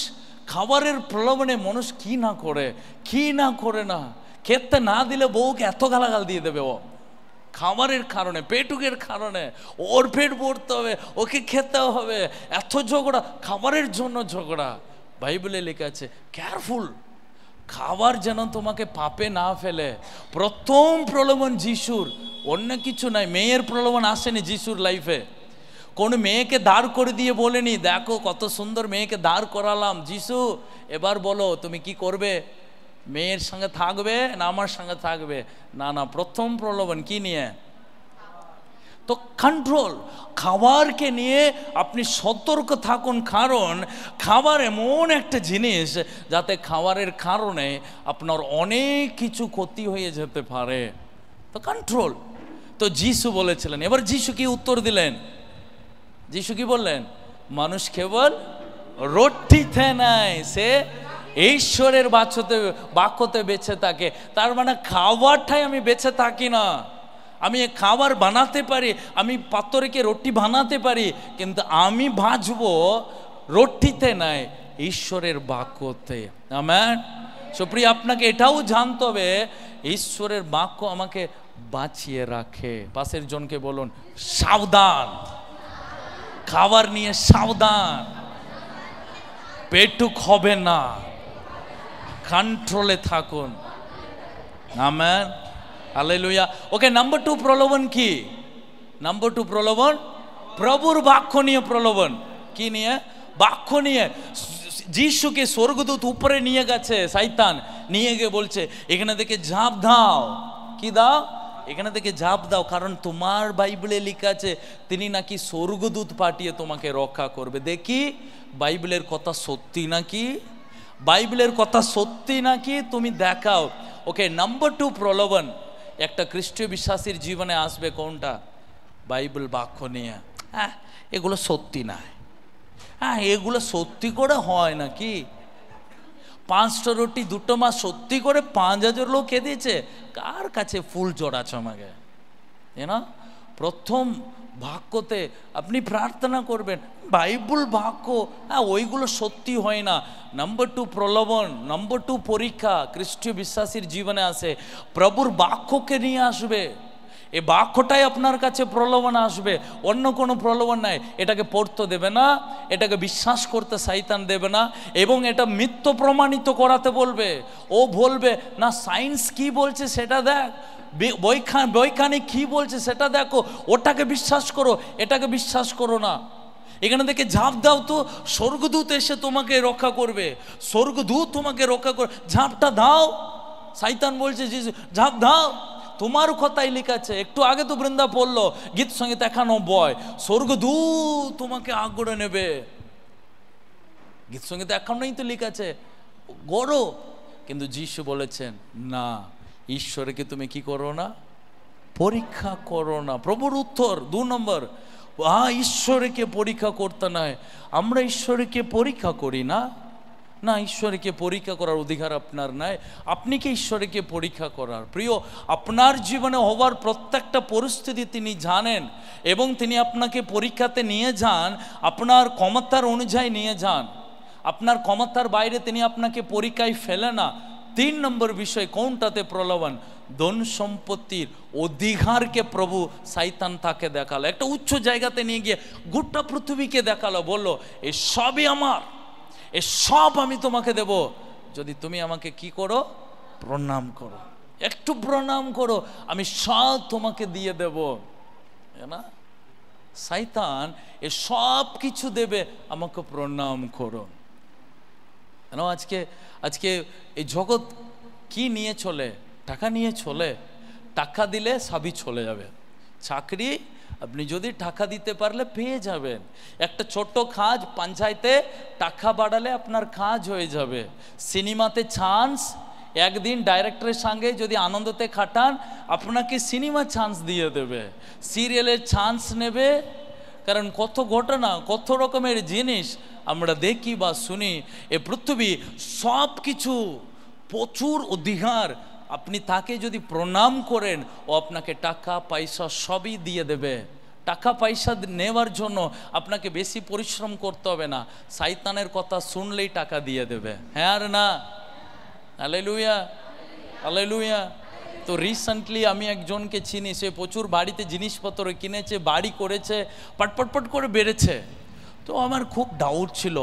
খাবারের প্রলোভনে মানুষ কি না করে, কি না করে না। খেতে না দিলে বউকে এত গালাগাল দিয়ে দেবে ও, খাবারের কারণে, পেটুকের কারণে। ওর পেট ভরতে হবে, ওকে খেতে হবে, এত ঝগড়া, খাবারের জন্য ঝগড়া। বাইবেলে লেখা আছে কেয়ারফুল, খাবার যেন তোমাকে পাপে না ফেলে। প্রথম প্রলোভন যিশুর, অন্য কিছু নাই। মেয়ের প্রলোভন আসেনি যিশুর লাইফে। কোন মেয়েকে দাঁড় করে দিয়ে বলেনি দেখো কত সুন্দর মেয়েকে দাঁড় করালাম, যিশু এবার বলো তুমি কি করবে, মেয়ের সঙ্গে থাকবে না আমার সঙ্গে থাকবে? না না, প্রথম প্রলোভন কি নিয়ে? তো কন্ট্রোল। খাবারকে নিয়ে আপনি সতর্ক থাকুন, কারণ খাবার এমন একটা জিনিস যাতে খাবারের কারণে আপনার অনেক কিছু ক্ষতি হয়ে যেতে পারে। তো কন্ট্রোল। তো যিশু বলেছিলেন, এবার যিশু কি উত্তর দিলেন? যিশু কি বললেন? মানুষ কেবল রুটিতে নাই, সে ঈশ্বরের বাক্যতে বেঁচে থাকে। তার মানে খাবারটাই আমি বেঁচে থাকি না। আমি খাবার বানাতে পারি, আমি পাথরকে রুটি বানাতে পারি, কিন্তু আমি ভাজবো রুটিতে নাই, ঈশ্বরের বাক্যতে। আমেন। সুপ্রিয়, আপনাকে এটাও জানতে হবে ঈশ্বরের বাক্য আমাকে বাঁচিয়ে রাখে। পাশের জনকে বলুন সাবধান, খাবার নিয়ে সাবধান, পেটুক হবে না, কন্ট্রোলে থাকুন। Amen, hallelujah. ওকে, নাম্বার 2 প্রলোভন কি? নাম্বার 2 প্রলোভন প্রভুর বাক্য নিয়ে প্রলোভন। কি নিয়ে? বাক্য নিয়ে যিশুকে স্বর্গদূত উপরে নিয়ে গেছে শয়তান, নিয়ে গিয়ে বলছে এখানে থেকে ঝাঁপ দাও। কি দাও? এখানে থেকে ঝাঁপ দাও, কারণ তোমার বাইবেলে লেখা আছে তিনি নাকি স্বর্গদূত পাঠিয়ে তোমাকে রক্ষা করবে। দেখি বাইবেলের কথা সত্যি নাকি, বাইবেলের কথা সত্যি নাকি তুমি দেখাও। ওকে, নাম্বার 2 প্রলোভন একটা খ্রিস্টীয় বিশ্বাসীর জীবনে আসবে কোনটা? বাইবেল বাক্য নিয়ে এগুলো সত্যি নয়, এগুলো সত্যি করে হয় নাকি? 5টা রুটি 2টো মাছ সত্যি করে 5000 লোক খেয়েছে, কার কাছে ফুল জড়াচ্ছে আমাকে? প্রথম বাক্যতে আপনি প্রার্থনা করবেন বাইবেল বাক্য, ওইগুলো সত্যি হয় না। নাম্বার 2 প্রলোভন, নাম্বার 2 পরীক্ষা খ্রিস্টীয় বিশ্বাসীর জীবনে আসে, প্রভুর বাক্যকে নিয়ে আসবে। এই বাক্যটাই আপনার কাছে প্রলোভন আসবে, অন্য কোনো প্রলোভন নাই। এটাকে পড়তে দেবে না, এটাকে বিশ্বাস করতে শয়তান দেবে না, এবং এটা মিথ্য প্রমাণিত করাতে বলবে। ও বলবে না সায়েন্স কি বলছে সেটা দেখ, বৈজ্ঞানিক কি বলছে সেটা দেখো, ওটাকে বিশ্বাস করো, এটাকে বিশ্বাস করো না। এখানে থেকে ঝাঁপ দাও তো স্বর্গদূত এসে তোমাকে রক্ষা করবে, স্বর্গদূত তোমাকে রক্ষা করবে, ঝাঁপটা দাও। শয়তান বলছে ঝাঁপ দাও, তোমার কথাই লেখা আছে। একটু আগে তো বৃন্দা পড়লো গীত সঙ্গীত 91, স্বর্গদূত তোমাকে আগড়ে নেবে। গীত সঙ্গীত 51 তো লেখা আছে গড়ো, কিন্তু যিশু বলেছেন না, ঈশ্বরকে তুমি কি করো না? পরীক্ষা করো না। প্রভুর উত্তর 2 নম্বর, ঈশ্বরকে পরীক্ষা করতে নয়। আমরা ঈশ্বরকে পরীক্ষা করি না, না, ঈশ্বরকে পরীক্ষা করার অধিকার আপনার নাই। আপনি কি ঈশ্বরকে পরীক্ষা করার? প্রিয়, আপনার জীবনে হওয়ার প্রত্যেকটা পরিস্থিতি তিনি জানেন, এবং তিনি আপনাকে পরীক্ষাতে নিয়ে যান আপনার ক্ষমতার অনুযায়ী নিয়ে যান। আপনার ক্ষমতার বাইরে তিনি আপনাকে পরীক্ষায় ফেলে না। 3 নম্বর বিষয় কোনটাতে প্রলোভন? ধন সম্পত্তির অধিকারকে প্রভু শয়তান তাকে দেখালো, একটা উচ্চ জায়গাতে নিয়ে গিয়ে গোটা পৃথিবীকে দেখালো, বললো এই সবই আমার, এ সব আমি তোমাকে দেব যদি তুমি আমাকে কি করো? প্রণাম করো, একটু প্রণাম করো, আমি সব তোমাকে দিয়ে দেব। না, শয়তান এ সব কিছু দেবে, আমাকে প্রণাম করো। কেন আজকে এই জগৎ কি নিয়ে চলে? টাকা নিয়ে চলে। টাকা দিলে সবই চলে যাবে। চাকরি আপনি যদি টাকা দিতে পারলে পেয়ে যাবেন। একটা ছোট্ট কাজ পঞ্চায়েতে টাকা বাড়ালে আপনার কাজ হয়ে যাবে। সিনেমাতে চান্স, একদিন ডাইরেক্টরের সঙ্গে যদি আনন্দতে খাটান আপনাকে সিনেমা চান্স দিয়ে দেবে, সিরিয়ালের চান্স নেবে। কারণ কত ঘটনা, কত রকমের জিনিস আমরা দেখি বা শুনি। এ পৃথিবী সব কিছু প্রচুর অধিকার, আপনি তাকে যদি প্রণাম করেন ও আপনাকে টাকা পয়সা সবই দিয়ে দেবে। টাকা পয়সা নেওয়ার জন্য আপনাকে বেশি পরিশ্রম করতে হবে না, শয়তানের কথা শুনলেই টাকা দিয়ে দেবে। হ্যাঁ আর না? Hallelujah, hallelujah. তো রিসেন্টলি আমি একজনকে চিনি, সে প্রচুর বাড়িতে জিনিসপত্র কিনেছে, বাড়ি করেছে, পটপট করে বেড়েছে। তো আমার খুব ডাউট ছিল,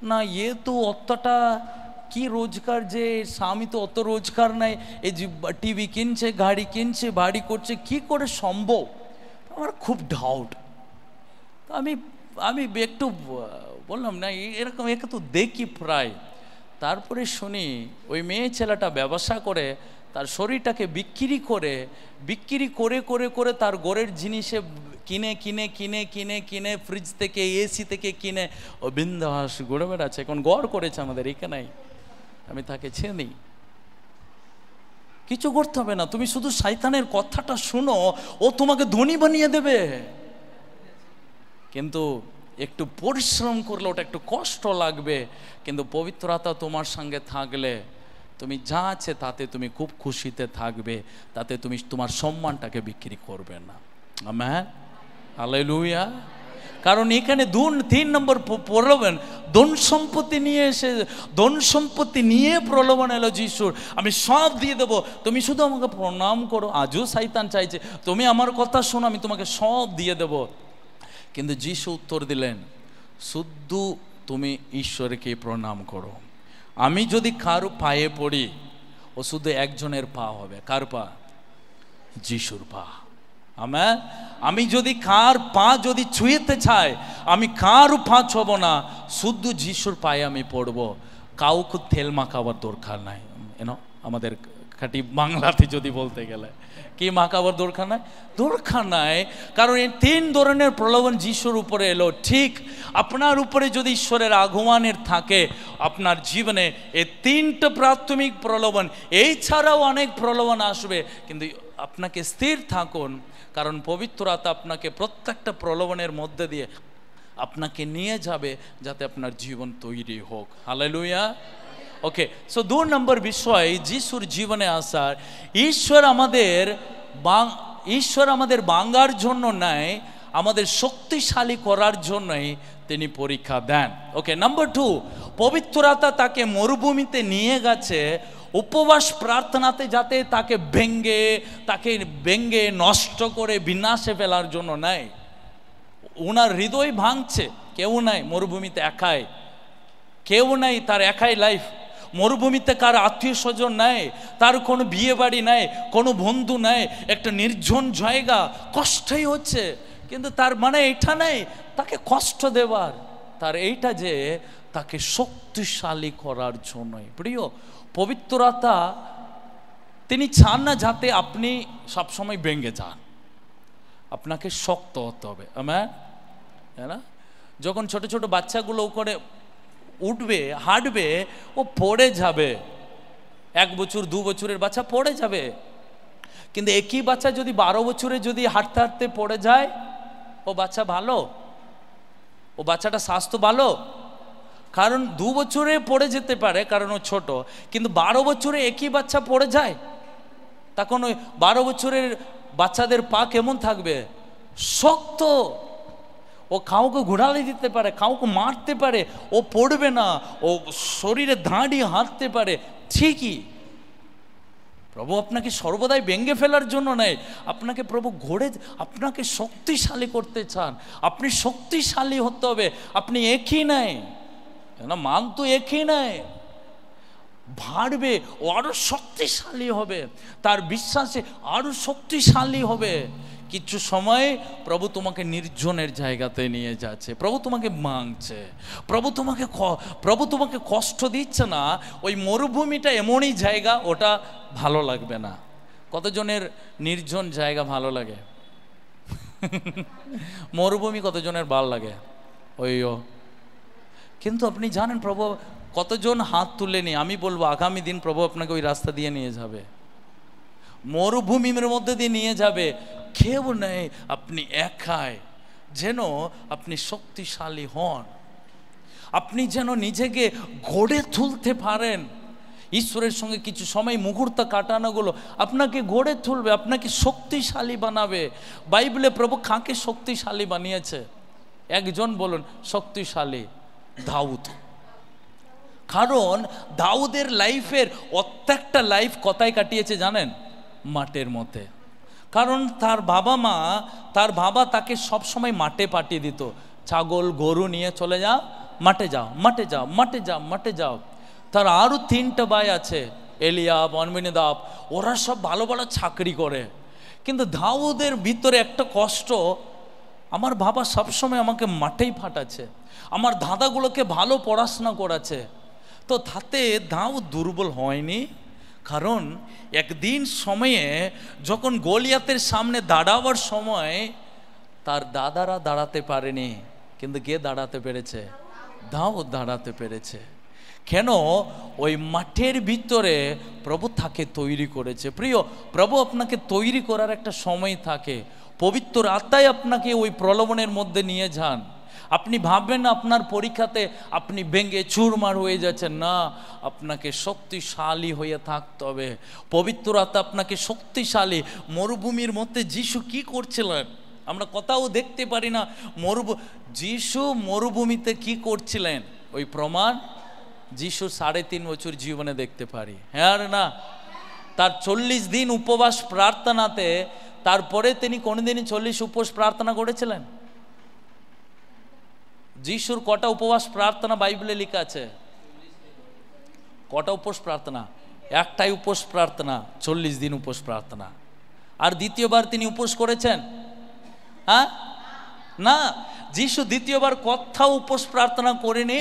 না এ তো অতটা কি রোজগার, যে স্বামী তো অত রোজগার নাই, এই যে টিভি কিনছে, গাড়ি কিনছে, বাড়ি করছে, কি করে সম্ভব? আমার খুব ডাউট। আমি একটু বললাম না এরকম, একে তো দেখি প্রায়। তারপরে শুনি ওই মেয়ে ছেলেটা ব্যবসা করে, তার শরীরটাকে বিক্রি করে তার ঘরের জিনিসে কিনে ফ্রিজ থেকে, এসি থেকে কিনে ও বিন্দাস ঘুরে বেড়াচ্ছে। এখন গড় করেছে আমাদের এখানেই, আমি তাকে চিনি। কিছু করতে হবে না, তুমি শুধু শয়তানের কথাটা শুনো, ও তোমাকে ধনী বানিয়ে দেবে। কিন্তু একটু পরিশ্রম করলে ওটা একটু কষ্ট লাগবে, কিন্তু পবিত্রতা তোমার সঙ্গে থাকলে তুমি যা আছে তাতে তুমি খুব খুশিতে থাকবে, তাতে তুমি তোমার সম্মানটাকে বিক্রি করবে না। Amen, hallelujah. কারণ এখানে 3 নম্বর প্রলোভন, ধন সম্পত্তি নিয়ে এসে, ধন সম্পত্তি নিয়ে প্রলোভন এলো যিশুর। আমি সব দিয়ে দেবো, তুমি শুধু আমাকে প্রণাম করো। আজও শয়তান চাইছে তুমি আমার কথা শোনো, আমি তোমাকে সব দিয়ে দেব। কিন্তু যিশু উত্তর দিলেন, শুধু তুমি ঈশ্বরকে প্রণাম করো। আমি যদি কারো পায়ে পড়ি, ও শুধু একজনের পা হবে। কার পা? যিশুর পা। আমেন। আমি যদি কার পা যদি ছুঁয়েতে চাই, আমি কারও পা ছব না, শুদ্ধ যিশুর পায়ে আমি পড়ব। কাউকে তেল মাখাবার দরকার নাই, আমাদের খাঁটি বাংলাতে যদি বলতে গেলে কি মাখাবার দরকার নাই, দরকার নাই। কারণ এই 3 ধরনের প্রলোভন যিশুর উপরে এলো। ঠিক আপনার উপরে যদি ঈশ্বরের আগমনের থাকে আপনার জীবনে, এই 3টা প্রাথমিক প্রলোভন, এই ছাড়াও অনেক প্রলোভন আসবে, কিন্তু আপনাকে স্থির থাকুন, কারণ পবিত্র আত্মা আপনাকে প্রত্যেকটা প্রলোভনের মধ্যে দিয়ে আপনাকে নিয়ে যাবে, যাতে আপনার জীবন তৈরি হোক। হালেলুয়া। ওকে, সো 2 নম্বর বিষয় যিশুর জীবনে আসার। ঈশ্বর আমাদের বাঙ্গার জন্য নয়, আমাদের শক্তিশালী করার জন্যই তিনি পরীক্ষা দেন। ওকে, নাম্বার 2, পবিত্র আত্মা তাকে মরুভূমিতে নিয়ে গেছে উপবাস প্রার্থনাতে, যাতে তাকে ভেঙ্গে নষ্ট করে বিনাশে ফেলার জন্য নয়। ওনার হৃদয় ভাঙছে, কেউ নাই মরুভূমিতে, একাই, কেউ নাই, তার একাই লাইফ। মরুভূমিতে কার আত্মীয় স্বজন নাই, তার কোনো বিয়ে বাড়ি নাই, কোনো বন্ধু নাই, একটা নির্জন জায়গা, কষ্টই হচ্ছে। কিন্তু তার মানে এটা নাই তাকে কষ্ট দেবার, তার এইটা যে তাকে শক্তিশালী করার জন্যই। প্রিয়, পবিত্র আত্মা তিনি চান না যাতে আপনি সবসময় ভেঙে যান, আপনাকে শক্ত হতে হবে। আমেন, তাই না? যখন ছোট ছোট বাচ্চাগুলো করে উঠবে, হাঁটবে, ও পড়ে যাবে। 1 বছর 2 বছরের বাচ্চা পড়ে যাবে, কিন্তু একই বাচ্চা যদি 12 বছরে যদি হাঁটতে হাঁটতে পড়ে যায়, ও বাচ্চা ভালো, ও বাচ্চাটা স্বাস্থ্য ভালো। কারণ 2 বছরে পড়ে যেতে পারে, কারণ ও ছোট, কিন্তু 12 বছরে একই বাচ্চা পড়ে যায়, তখন ওই 12 বছরের বাচ্চাদের পা কেমন থাকবে? শক্ত। ও কাউকে ঘোরালে দিতে পারে, কাউকে মারতে পারে, ও পড়বে না, ও শরীরে দাঁড়িয়ে হাঁটতে পারে। ঠিকই, প্রভু আপনাকে সর্বদাই ভেঙে ফেলার জন্য নয়, আপনাকে প্রভু আপনাকে শক্তিশালী করতে চান। আপনি শক্তিশালী হতে হবে। আপনি একই নাই, মান তো একই নাই, বাড়বে, ও আরো শক্তিশালী হবে, তার বিশ্বাসে আরো শক্তিশালী হবে। কিছু সময় প্রভু তোমাকে নির্জনের জায়গাতে নিয়ে যাচ্ছে, প্রভু তোমাকে মাংছে, প্রভু তোমাকে কষ্ট দিচ্ছে না। ওই মরুভূমিটা এমনই জায়গা, ওটা ভালো লাগবে না। কতজনের নির্জন জায়গা ভালো লাগে? মরুভূমি কতজনের ভালো লাগে? কিন্তু আপনি জানেন প্রভু কতজন হাত তুলেনি? আমি বলবো আগামী দিন প্রভু আপনাকে ওই রাস্তা দিয়ে নিয়ে যাবে, মরুভূমির মধ্যে দিয়ে নিয়ে যাবে। কেউ নেই, আপনি একাই, যেন আপনি শক্তিশালী হন, আপনি যেন নিজেকে গড়ে তুলতে পারেন। ঈশ্বরের সঙ্গে কিছু সময় মুহূর্ত কাটানোগুলো আপনাকে গড়ে তুলবে, আপনাকে শক্তিশালী বানাবে। বাইবেলে প্রভু কাকে শক্তিশালী বানিয়েছে? একজন বলুন শক্তিশালী, দাউদ। কারণ দাউদের লাইফের প্রত্যেকটা লাইফ কোথায় কাটিয়েছে জানেন? মাঠের মধ্যে। কারণ তার বাবা তাকে সবসময় মাঠে পাঠিয়ে দিত, ছাগল গরু নিয়ে চলে যাও, মাঠে যাও, মাঠে যাও, মাঠে যাও, মাঠে যাও। তার আরও 3টা ভাই আছে, এলিয়াব, অনবিনদাব, ওরা সব ভালো ভালো চাকরি করে। কিন্তু দাউদের ভিতরে একটা কষ্ট, আমার বাবা সবসময় আমাকে মাঠেই পাঠাচ্ছে, আমার দাদাগুলোকে ভালো পড়াশোনা করাচ্ছে। তো তাতে দাউদ দুর্বল হয়নি। কারণ একদিন সময়ে যখন গলিয়াতের সামনে দাঁড়াবার সময় তার দাদারা দাঁড়াতে পারেনি, কিন্তু কে দাঁড়াতে পেরেছে? দাউদ দাঁড়াতে পেরেছে। কেন? ওই মাঠের ভিতরে প্রভু তাকে তৈরি করেছে। প্রিয়, প্রভু আপনাকে তৈরি করার একটা সময় থাকে। পবিত্র আত্মাই আপনাকে ওই প্রলোভনের মধ্যে নিয়ে যান। আপনি ভাববেন না আপনার পরীক্ষাতে আপনি ভেঙে চুরমার হয়ে যাচ্ছেন, না, আপনাকে শক্তিশালী হয়ে থাকতে হবে। পবিত্র আত্মা আপনাকে শক্তিশালী। মরুভূমির মধ্যে যিশু কি করছিলেন আমরা কোথাও দেখতে পারি না। যিশু মরুভূমিতে কি করছিলেন ওই প্রমাণ যিশু 3.5 বছর জীবনে দেখতে পারি, হ্যাঁ না? তার 40 দিন উপবাস প্রার্থনাতে, তারপরে তিনি কোনোদিনই 40 উপবাস প্রার্থনা করেছিলেন? যিশুর কটা উপবাস প্রার্থনা বাইবেলে লেখা আছে? কটা উপবাস প্রার্থনা? একটাই উপবাস প্রার্থনা, 40 দিন উপবাস প্রার্থনা। আর দ্বিতীয়বার তিনি উপোস করেছেন? হ্যাঁ, না। যিশু দ্বিতীয়বার কোথাও উপোস প্রার্থনা করেনি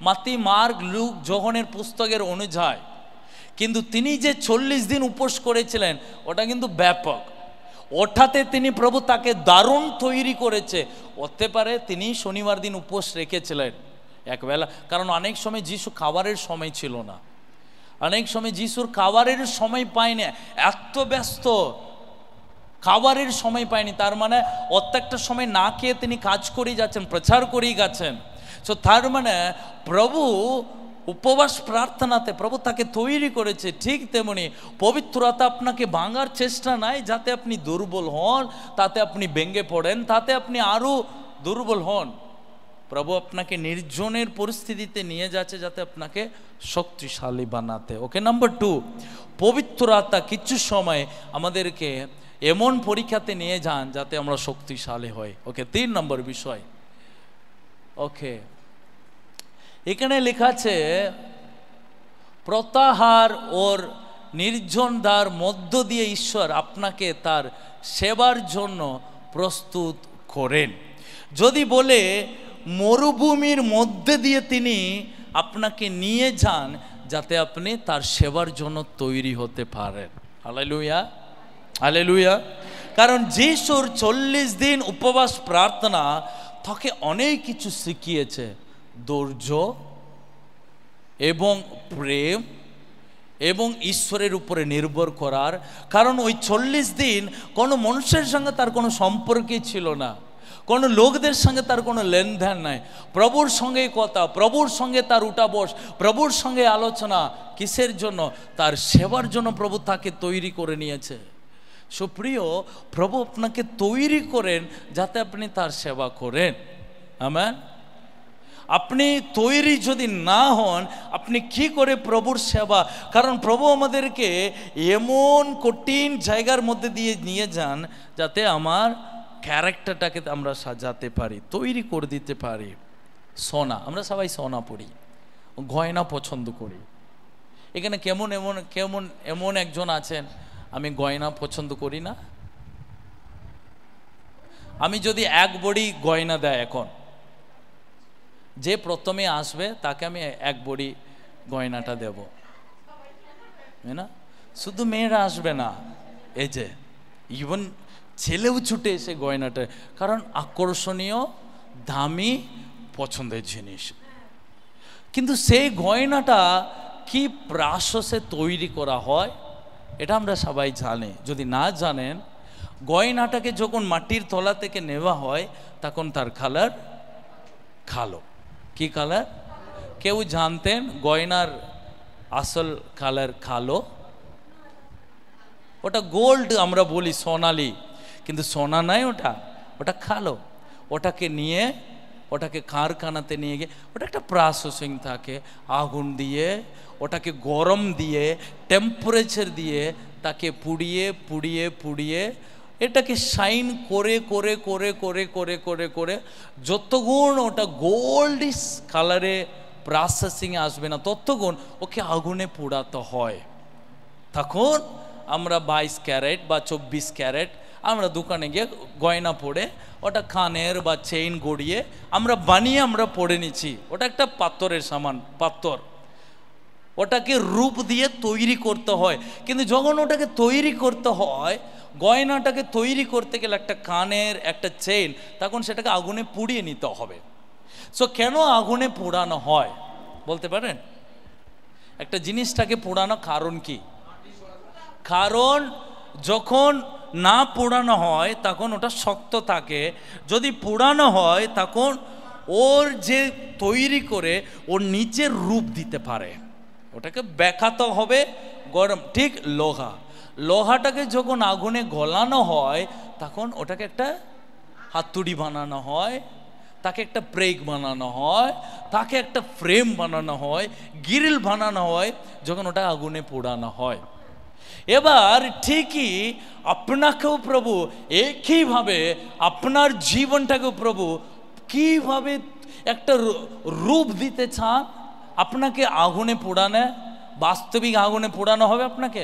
মাতি, মার্ক, লুক, যোহনের পুস্তকের অনুযায়ী। কিন্তু তিনি যে 40 দিন উপোস করেছিলেন ওটা কিন্তু ব্যাপক। ওঠাতে তিনি প্রভু তাকে দারুণ তৈরি করেছে। হতে পারে তিনি শনিবার দিন উপোস রেখেছিলেন একবেলা, কারণ অনেক সময় যিশু খাবারের সময় ছিল না, অনেক সময় যিশুর খাবারের সময় পায়নি, এত ব্যস্ত খাবারের সময় পায়নি। তার মানে প্রত্যেকটা সময় না খেয়ে তিনি কাজ করেই যাচ্ছেন, প্রচার করেই গেছেন। সো তার মানে প্রভু উপবাস প্রার্থনাতে প্রভু তাকে তৈরি করেছে। ঠিক তেমনি পবিত্রতা আপনাকে ভাঙার চেষ্টা নাই যাতে আপনি দুর্বল হন, তাতে আপনি ভেঙে পড়েন, তাতে আপনি আরও দুর্বল হন। প্রভু আপনাকে নির্জনের পরিস্থিতিতে নিয়ে যাচ্ছে যাতে আপনাকে শক্তিশালী বানাতে। ওকে, নাম্বার 2, পবিত্রতা কিছু সময় আমাদেরকে এমন পরীক্ষাতে নিয়ে যান যাতে আমরা শক্তিশালী হই। ওকে, 3 নম্বর বিষয়। ওকে, এখানে লেখা আছে প্রত্যাহার ওর নির্জন দ্বার মধ্য দিয়ে ঈশ্বর আপনাকে তার সেবার জন্য প্রস্তুত করেন। যদি বলে মরুভূমির মধ্যে দিয়ে তিনি আপনাকে নিয়ে যান যাতে আপনি তার সেবার জন্য তৈরি হতে পারেন। Hallelujah, hallelujah. কারণ যিশুর 40 দিন উপবাস প্রার্থনা তাকে অনেক কিছু শিখিয়েছে, ধৈর্য এবং প্রেম এবং ঈশ্বরের উপরে নির্ভর করার। কারণ ওই 40 দিন কোনো মানুষের সঙ্গে তার কোনো সম্পর্কই ছিল না, কোনো লোকদের সঙ্গে তার কোনো লেনদেন নাই। প্রভুর সঙ্গে কথা, প্রভুর সঙ্গে তার উঠা বস, প্রভুর সঙ্গে আলোচনা। কিসের জন্য? তার সেবার জন্য প্রভু তাকে তৈরি করে নিয়েছে। সুপ্রিয়, প্রভু আপনাকে তৈরি করেন যাতে আপনি তার সেবা করেন। আমেন। আপনি তৈরি যদি না হন আপনি কি করে প্রভুর সেবা? কারণ প্রভু আমাদেরকে এমন কঠিন জায়গার মধ্যে দিয়ে নিয়ে যান যাতে আমার ক্যারেক্টারটাকে আমরা সাজাতে পারি, তৈরি করে দিতে পারি। সোনা, আমরা সবাই সোনা পরি, গয়না পছন্দ করি। এখানে এমন একজন আছেন আমি গয়না পছন্দ করি না? আমি যদি 1 ভরি গয়না দেয়, এখন যে প্রথমে আসবে তাকে আমি 1 ভরি গয়নাটা দেব, না? শুধু মেয়েরা আসবে না, এই যে ইভেন ছেলেও ছুটে এসে গয়নাটা, কারণ আকর্ষণীয়, দামি, পছন্দের জিনিস। কিন্তু সেই গয়নাটা কি প্রসেসে তৈরি করা হয় এটা আমরা সবাই জানি। যদি না জানেন, গয়নাটাকে যখন মাটির তলা থেকে নেওয়া হয় তখন তার কালার কালো। কি কালার? কেউ জানতেন গয়নার আসল কালার কালো? ওটা গোল্ড আমরা বলি, সোনালি, কিন্তু সোনা নাই, ওটা কালো। ওটাকে কারখানাতে নিয়ে গিয়ে ওটা একটা প্রসেসিং থাকে, আগুন দিয়ে ওটাকে গরম দিয়ে টেম্পারেচার দিয়ে তাকে পুড়িয়ে পুড়িয়ে পুড়িয়ে এটাকে শাইন করে করে করে করে করে করে করে যতগুণ ওটা গোল্ডিশ কালারে প্রসেসিংয়ে আসবে না ততগুণ ওকে আগুনে পোড়াতে হয়। তখন আমরা 22 ক্যারেট বা 24 ক্যারেট আমরা দোকানে গিয়ে গয়না পড়ে ওটা কানের বা চেইন গড়িয়ে আমরা বানিয়ে আমরা পড়ে নিচ্ছি। ওটা একটা পাথরের সামান, পাথর, ওটাকে রূপ দিয়ে তৈরি করতে হয়। কিন্তু যখন ওটাকে তৈরি করতে হয়, গয়নাটাকে তৈরি করতে গেলে একটা কানের একটা চেইন, তখন সেটাকে আগুনে পুড়িয়ে নিতে হবে। সো কেন আগুনে পোড়ানো হয় বলতে পারেন? একটা জিনিসটাকে পোড়ানো কারণ কি? কারণ যখন না পোড়ানো হয় তখন ওটা শক্ত থাকে, যদি পোড়ানো হয় তখন ওর যে তৈরি করে ওর নিচের রূপ দিতে পারে। ওটাকে বেঁকাতে হবে গরম, ঠিক লোহাটাকে যখন আগুনে গলানো হয় তখন ওটাকে একটা হাতুড়ি বানানো হয়, তাকে একটা ব্রেক বানানো হয়, তাকে একটা ফ্রেম বানানো হয়, গ্রিল বানানো হয় যখন ওটা আগুনে পোড়ানো হয়। এবার ঠিকই আপনাকেও প্রভু একইভাবে আপনার জীবনটাকেও প্রভু কিভাবে একটা রূপ দিতে চান। আপনাকে আগুনে পোড়ানো, বাস্তবিক আগুনে পোড়ানো হবে আপনাকে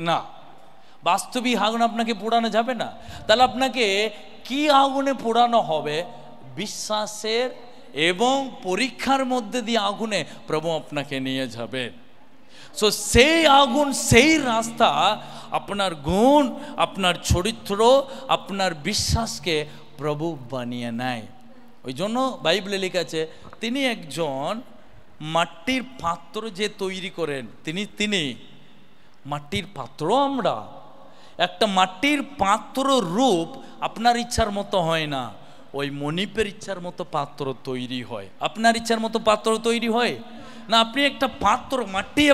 না, বাস্তবিক আগুন আপনাকে পোড়ানো যাবে না। তাহলে আপনাকে কি আগুনে পোড়ানো হবে? বিশ্বাসের এবং পরীক্ষার মধ্যে দিয়ে আগুনে প্রভু আপনাকে নিয়ে যাবে। সো সেই আগুন, সেই রাস্তা আপনার গুণ, আপনার চরিত্র, আপনার বিশ্বাসকে প্রভু বানিয়ে নেয়। ওই জন্য বাইবেলে লেখা আছে, তিনি একজন মাটির পাত্র যে তৈরি করেন, তিনি মাটির পাত্র। আমরা একটা মাটির পাত্র রূপ আপনার ইচ্ছার মতো হয় না, ওই মনিপের ইচ্ছার মতো পাত্র তৈরি হয়। আপনার ইচ্ছার মতো পাত্র তৈরি হয় না। আপনি একটা পাত্র, মাটি,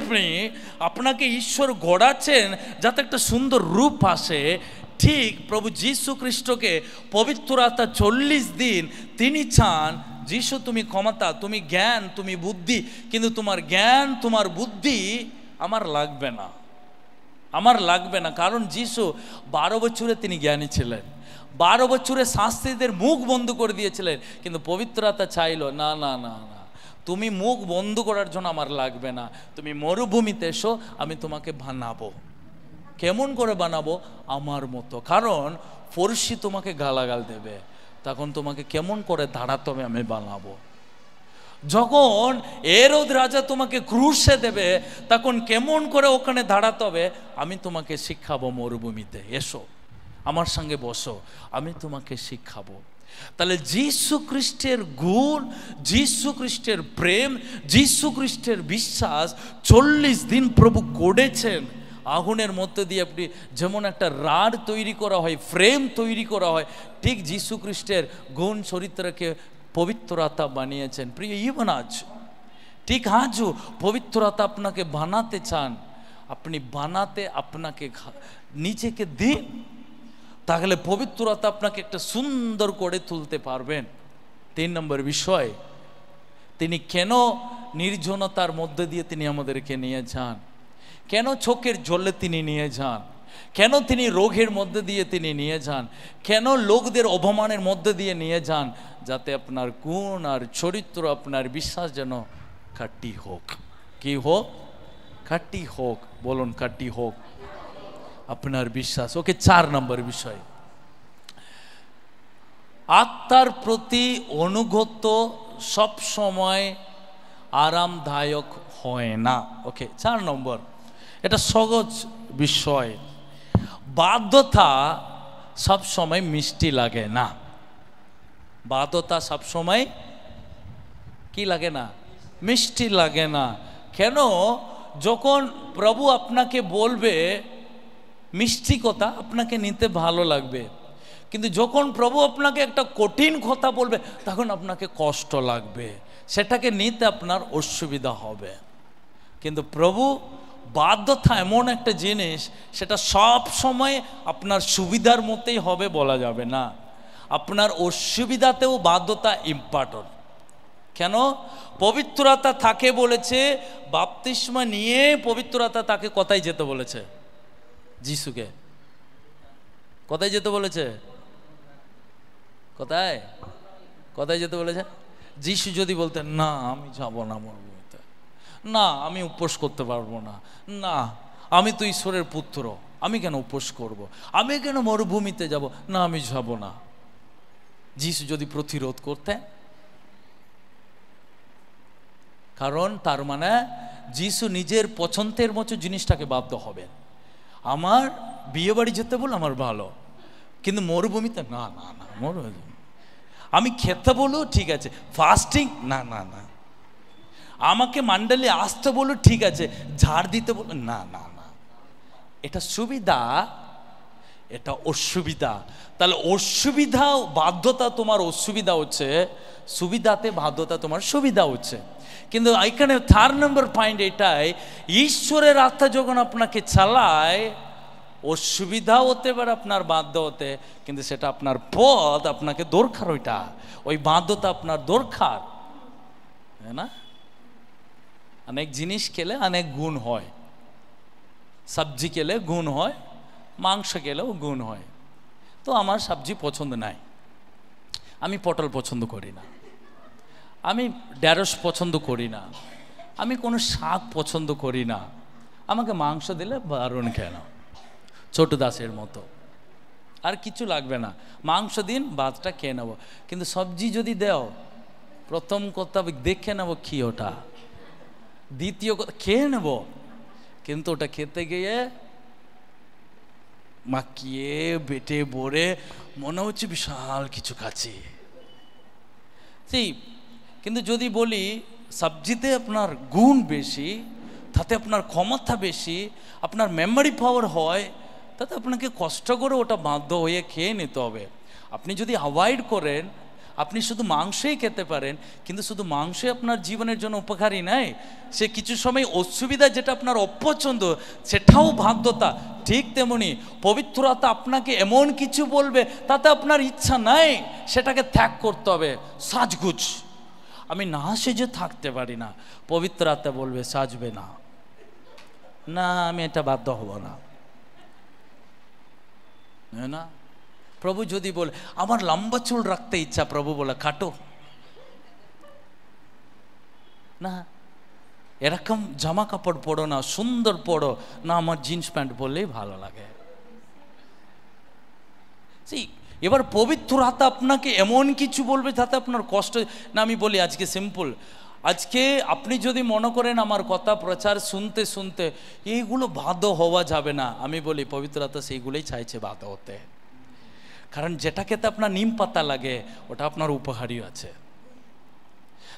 আপনাকে ঈশ্বর গড়াচ্ছেন যাতে একটা সুন্দর রূপ আসে। ঠিক প্রভু যীশু খ্রিস্টকে পবিত্র আত্মা 40 দিন তিনি চান, যীশু তুমি ক্ষমতা, তুমি জ্ঞান, তুমি বুদ্ধি, কিন্তু তোমার জ্ঞান, তোমার বুদ্ধি আমার লাগবে না, আমার লাগবে না। কারণ যীশু 12 বছরে তিনি জ্ঞানী ছিলেন, 12 বছরে শাস্ত্রীদের মুখ বন্ধ করে দিয়েছিলেন, কিন্তু পবিত্র আত্মা চাইল না, না না না, তুমি মুখ বন্ধ করার জন্য আমার লাগবে না, তুমি মরুভূমিতে এসো, আমি তোমাকে বানাবো। কেমন করে বানাবো? আমার মতো। কারণ ফরসি তোমাকে গালাগাল দেবে, তখন তোমাকে কেমন করে দাঁড়াতে হবে আমি বানাবো। যখন এরোদ রাজা তোমাকে ক্রুশে দেবে, তখন কেমন করে ওখানে দাঁড়াতে হবে আমি তোমাকে শিখাবো। মরুভূমিতে এসো, আমার সঙ্গে বসো, আমি তোমাকে শিখাবো। তাহলে যীশু খ্রিস্টের গুণ, যীশু খ্রিস্টের প্রেম, যীশু খ্রিস্টের বিশ্বাস 40 দিন প্রভু গড়েছেন। আগুনের মধ্যে দিয়ে আপনি যেমন একটা রাড তৈরি করা হয়, ফ্রেম তৈরি করা হয়, ঠিক যীশু খ্রিস্টের গুণ চরিত্রকে পবিত্র আত্মা বানিয়েছেন। প্রিয় ইভেন আজ, ঠিক আজও পবিত্র আত্মা আপনাকে বানাতে চান। আপনি বানাতে আপনাকে নিজেকে দিন, তাহলে পবিত্র আত্মা আপনাকে একটা সুন্দর করে তুলতে পারবেন। 3 নম্বর বিষয়, তিনি কেন নির্জনতার মধ্যে দিয়ে তিনি আমাদেরকে নিয়ে যান, কেন চোখের জলে তিনি নিয়ে যান, কেন তিনি রোগের মধ্যে দিয়ে তিনি নিয়ে যান, কেন লোকদের অপমানের মধ্যে দিয়ে নিয়ে যান, যাতে আপনার গুণ আর চরিত্র, আপনার বিশ্বাস যেন খাঁটি হোক। কি হোক? খাঁটি হোক। বলুন, খাঁটি হোক আপনার বিশ্বাস। ওকে, 4 নম্বর বিষয়, আত্মার প্রতি অনুগত সব সময় আরামদায়ক হয় না। ওকে, 4 নম্বর, এটা সহজ বিষয়। বাধ্যতা সব সময় মিষ্টি লাগে না। বাধ্যতা সব সময় কি লাগে না? মিষ্টি লাগে না। কেন? যখন প্রভু আপনাকে বলবে মিষ্টি কথা, আপনাকে নিতে ভালো লাগবে, কিন্তু যখন প্রভু আপনাকে একটা কঠিন কথা বলবে তখন আপনাকে কষ্ট লাগবে, সেটাকে নিতে আপনার অসুবিধা হবে। কিন্তু প্রভু বাধ্যতা এমন একটা জিনিস, সেটা সব সময় আপনার সুবিধার মতোই হবে বলা যাবে না। আপনার অসুবিধাতেও বাধ্যতা ইম্পর্টেন্ট। কেন? পবিত্র আত্মা তাকে বলেছে, বাপ্তিস্মা নিয়ে পবিত্র আত্মা তাকে কোথায় যেতে বলেছে? যিশুকে কোথায় যেতে বলেছে? কোথায় কোথায় যেতে বলেছে? যিশু যদি বলতেন না আমি যাব না মরুভূমিতে, না আমি উপোস করতে পারবো না, না আমি তো ঈশ্বরের পুত্র, আমি কেন উপোস করব, আমি কেন মরুভূমিতে যাব, না আমি যাব না, যিশু যদি প্রতিরোধ করতেন, কারণ তার মানে যিশু নিজের পছন্দের মতো জিনিসটাকে বাধ্য হবেন। আমার বিয়ে বাড়ি যেতে বল আমার ভালো, কিন্তু মরুভূমিতে না না না, মরুভূমি আমি খেতে বলো ঠিক আছে, ফাস্টিং না না না, আমাকে মণ্ডলে আসতে বলো ঠিক আছে, ঝাড় দিতে বলো না না না। এটা সুবিধা, এটা অসুবিধা। তাহলে অসুবিধা বাধ্যতা তোমার অসুবিধা হচ্ছে, সুবিধাতে বাধ্যতা তোমার সুবিধা হচ্ছে। কিন্তু এখানে 4 নম্বর পয়েন্ট এটাই, ঈশ্বরের আত্মা যখন আপনাকে চালায়, অসুবিধা হতে পারে আপনার বাধ্য হতে, কিন্তু সেটা আপনার পথ, আপনাকে দরকার, ওইটা ওই বাধ্যতা আপনার দরকার, তাই না? অনেক জিনিস খেলে অনেক গুণ হয়, সবজি খেলে গুণ হয়, মাংস খেলেও গুণ হয়। তো আমার সবজি পছন্দ নাই, আমি পটল পছন্দ করি না, আমি ঢেঁড়স পছন্দ করি না, আমি কোনো শাক পছন্দ করি না, আমাকে মাংস দিলে বারণ কেন? ছোট দাসের মতো, আর কিছু লাগবে না, মাংস দিন, ভাতটা খেয়ে নেবো। কিন্তু সবজি যদি দেও, প্রথম কথা দেখে নেবো কি ওটা, দ্বিতীয় কথা খেয়ে নেব, কিন্তু ওটা খেতে গিয়ে মাখিয়ে বেটে ভরে মনে হচ্ছে বিশাল কিছু খাচ্ছি। সেই কিন্তু যদি বলি সবজিতে আপনার গুণ বেশি, তাতে আপনার ক্ষমতা বেশি, আপনার মেমোরি পাওয়ার হয়, তাতে আপনাকে কষ্ট করে ওটা বাধ্য হয়ে খেয়ে নিতে হবে। আপনি যদি অ্যাভয়েড করেন, আপনি শুধু মাংসই খেতে পারেন, কিন্তু শুধু মাংসই আপনার জীবনের জন্য উপকারী নয়, সে কিছু সময় অসুবিধা, যেটা আপনার অপছন্দ, সেটাও বাধ্যতা। ঠিক তেমনি পবিত্র আত্মা আপনাকে এমন কিছু বলবে, তাতে আপনার ইচ্ছা নাই, সেটাকে ত্যাগ করতে হবে। সাজগুজ, আমি না সেজে থাকতে পারি না, পবিত্র আত্মা বলবে সাজবে না, না আমি এটা বাধ্য হব না, না। প্রভু যদি বলে আমার লম্বা চুল রাখতে ইচ্ছা, প্রভু বলে কাটো না, এরকম জামা কাপড় পরো না, সুন্দর পরো না, আমার জিন্স প্যান্ট পরলেই ভালো লাগে। এবার পবিত্র আত্মা আপনাকে এমন কিছু বলবে যাতে আপনার কষ্ট না। আমি বলি আজকে সিম্পল, আজকে আপনি যদি মনে করেন আমার কথা প্রচার শুনতে শুনতে এইগুলো বাধ্য হওয়া যাবে না, আমি বলি পবিত্র আত্মা সেইগুলোই চাইছে বাধ্য হতে। কারণ যেটা খেতে আপনার নিম পাতা লাগে, ওটা আপনার উপহারী আছে,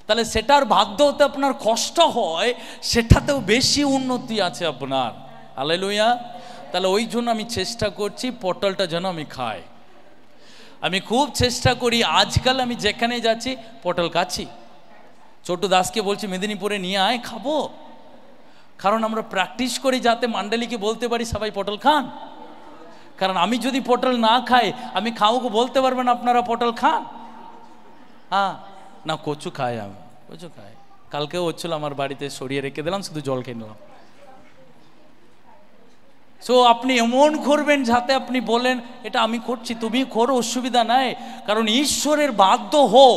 তাহলে সেটার বাধ্য হতে আপনার কষ্ট হয়, সেটাতেও বেশি উন্নতি আছে আপনার। হালেলুয়া। তাহলে ওই জন্য আমি চেষ্টা করছি পটলটা যেন আমি খাই। আমি খুব চেষ্টা করি, আজকাল আমি যেখানে যাচ্ছি পটল খাচ্ছি। ছোট দাসকে বলছি মেদিনীপুরে নিয়ে আয়, খাবো। কারণ আমরা প্র্যাকটিস করি যাতে মান্ডলিকে বলতে পারি সবাই পটল খান। কারণ আমি যদি পটল না খাই, আমি খাওকে বলতে পারবেন আপনারা পটল খান। হ্যাঁ না, কচু খাই, আমি কচু খাই। কালকেও হচ্ছিল আমার বাড়িতে, সরিয়ে রেখে দিলাম, শুধু জল খেয়ে নিলাম। সো আপনি এমন করবেন যাতে আপনি বলেন এটা আমি করছি, তুমি করো, অসুবিধা নাই। কারণ ঈশ্বরের বাধ্য হো,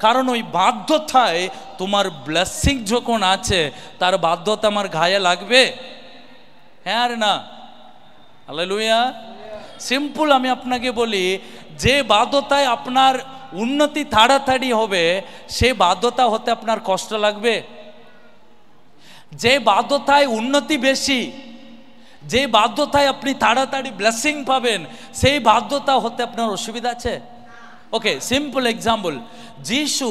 কারণ ওই বাধ্যতায় তোমার ব্লেসিং যখন আছে, তার বাধ্যতা আমার গায়ে লাগবে, হ্যাঁ আর না? হালেলুয়া। সিম্পল আমি আপনাকে বলি, যে বাধ্যতায় আপনার উন্নতি তাড়াতাড়ি হবে, সে বাধ্যতা হতে আপনার কষ্ট লাগবে। যে বাধ্যতায় উন্নতি বেশি, যে বাধ্যতায় আপনি তাড়াতাড়ি ব্লেসিং পাবেন, সেই বাধ্যতা হতে আপনার অসুবিধা আছে? ওকে, সিম্পল এক্সাম্পল, যিশু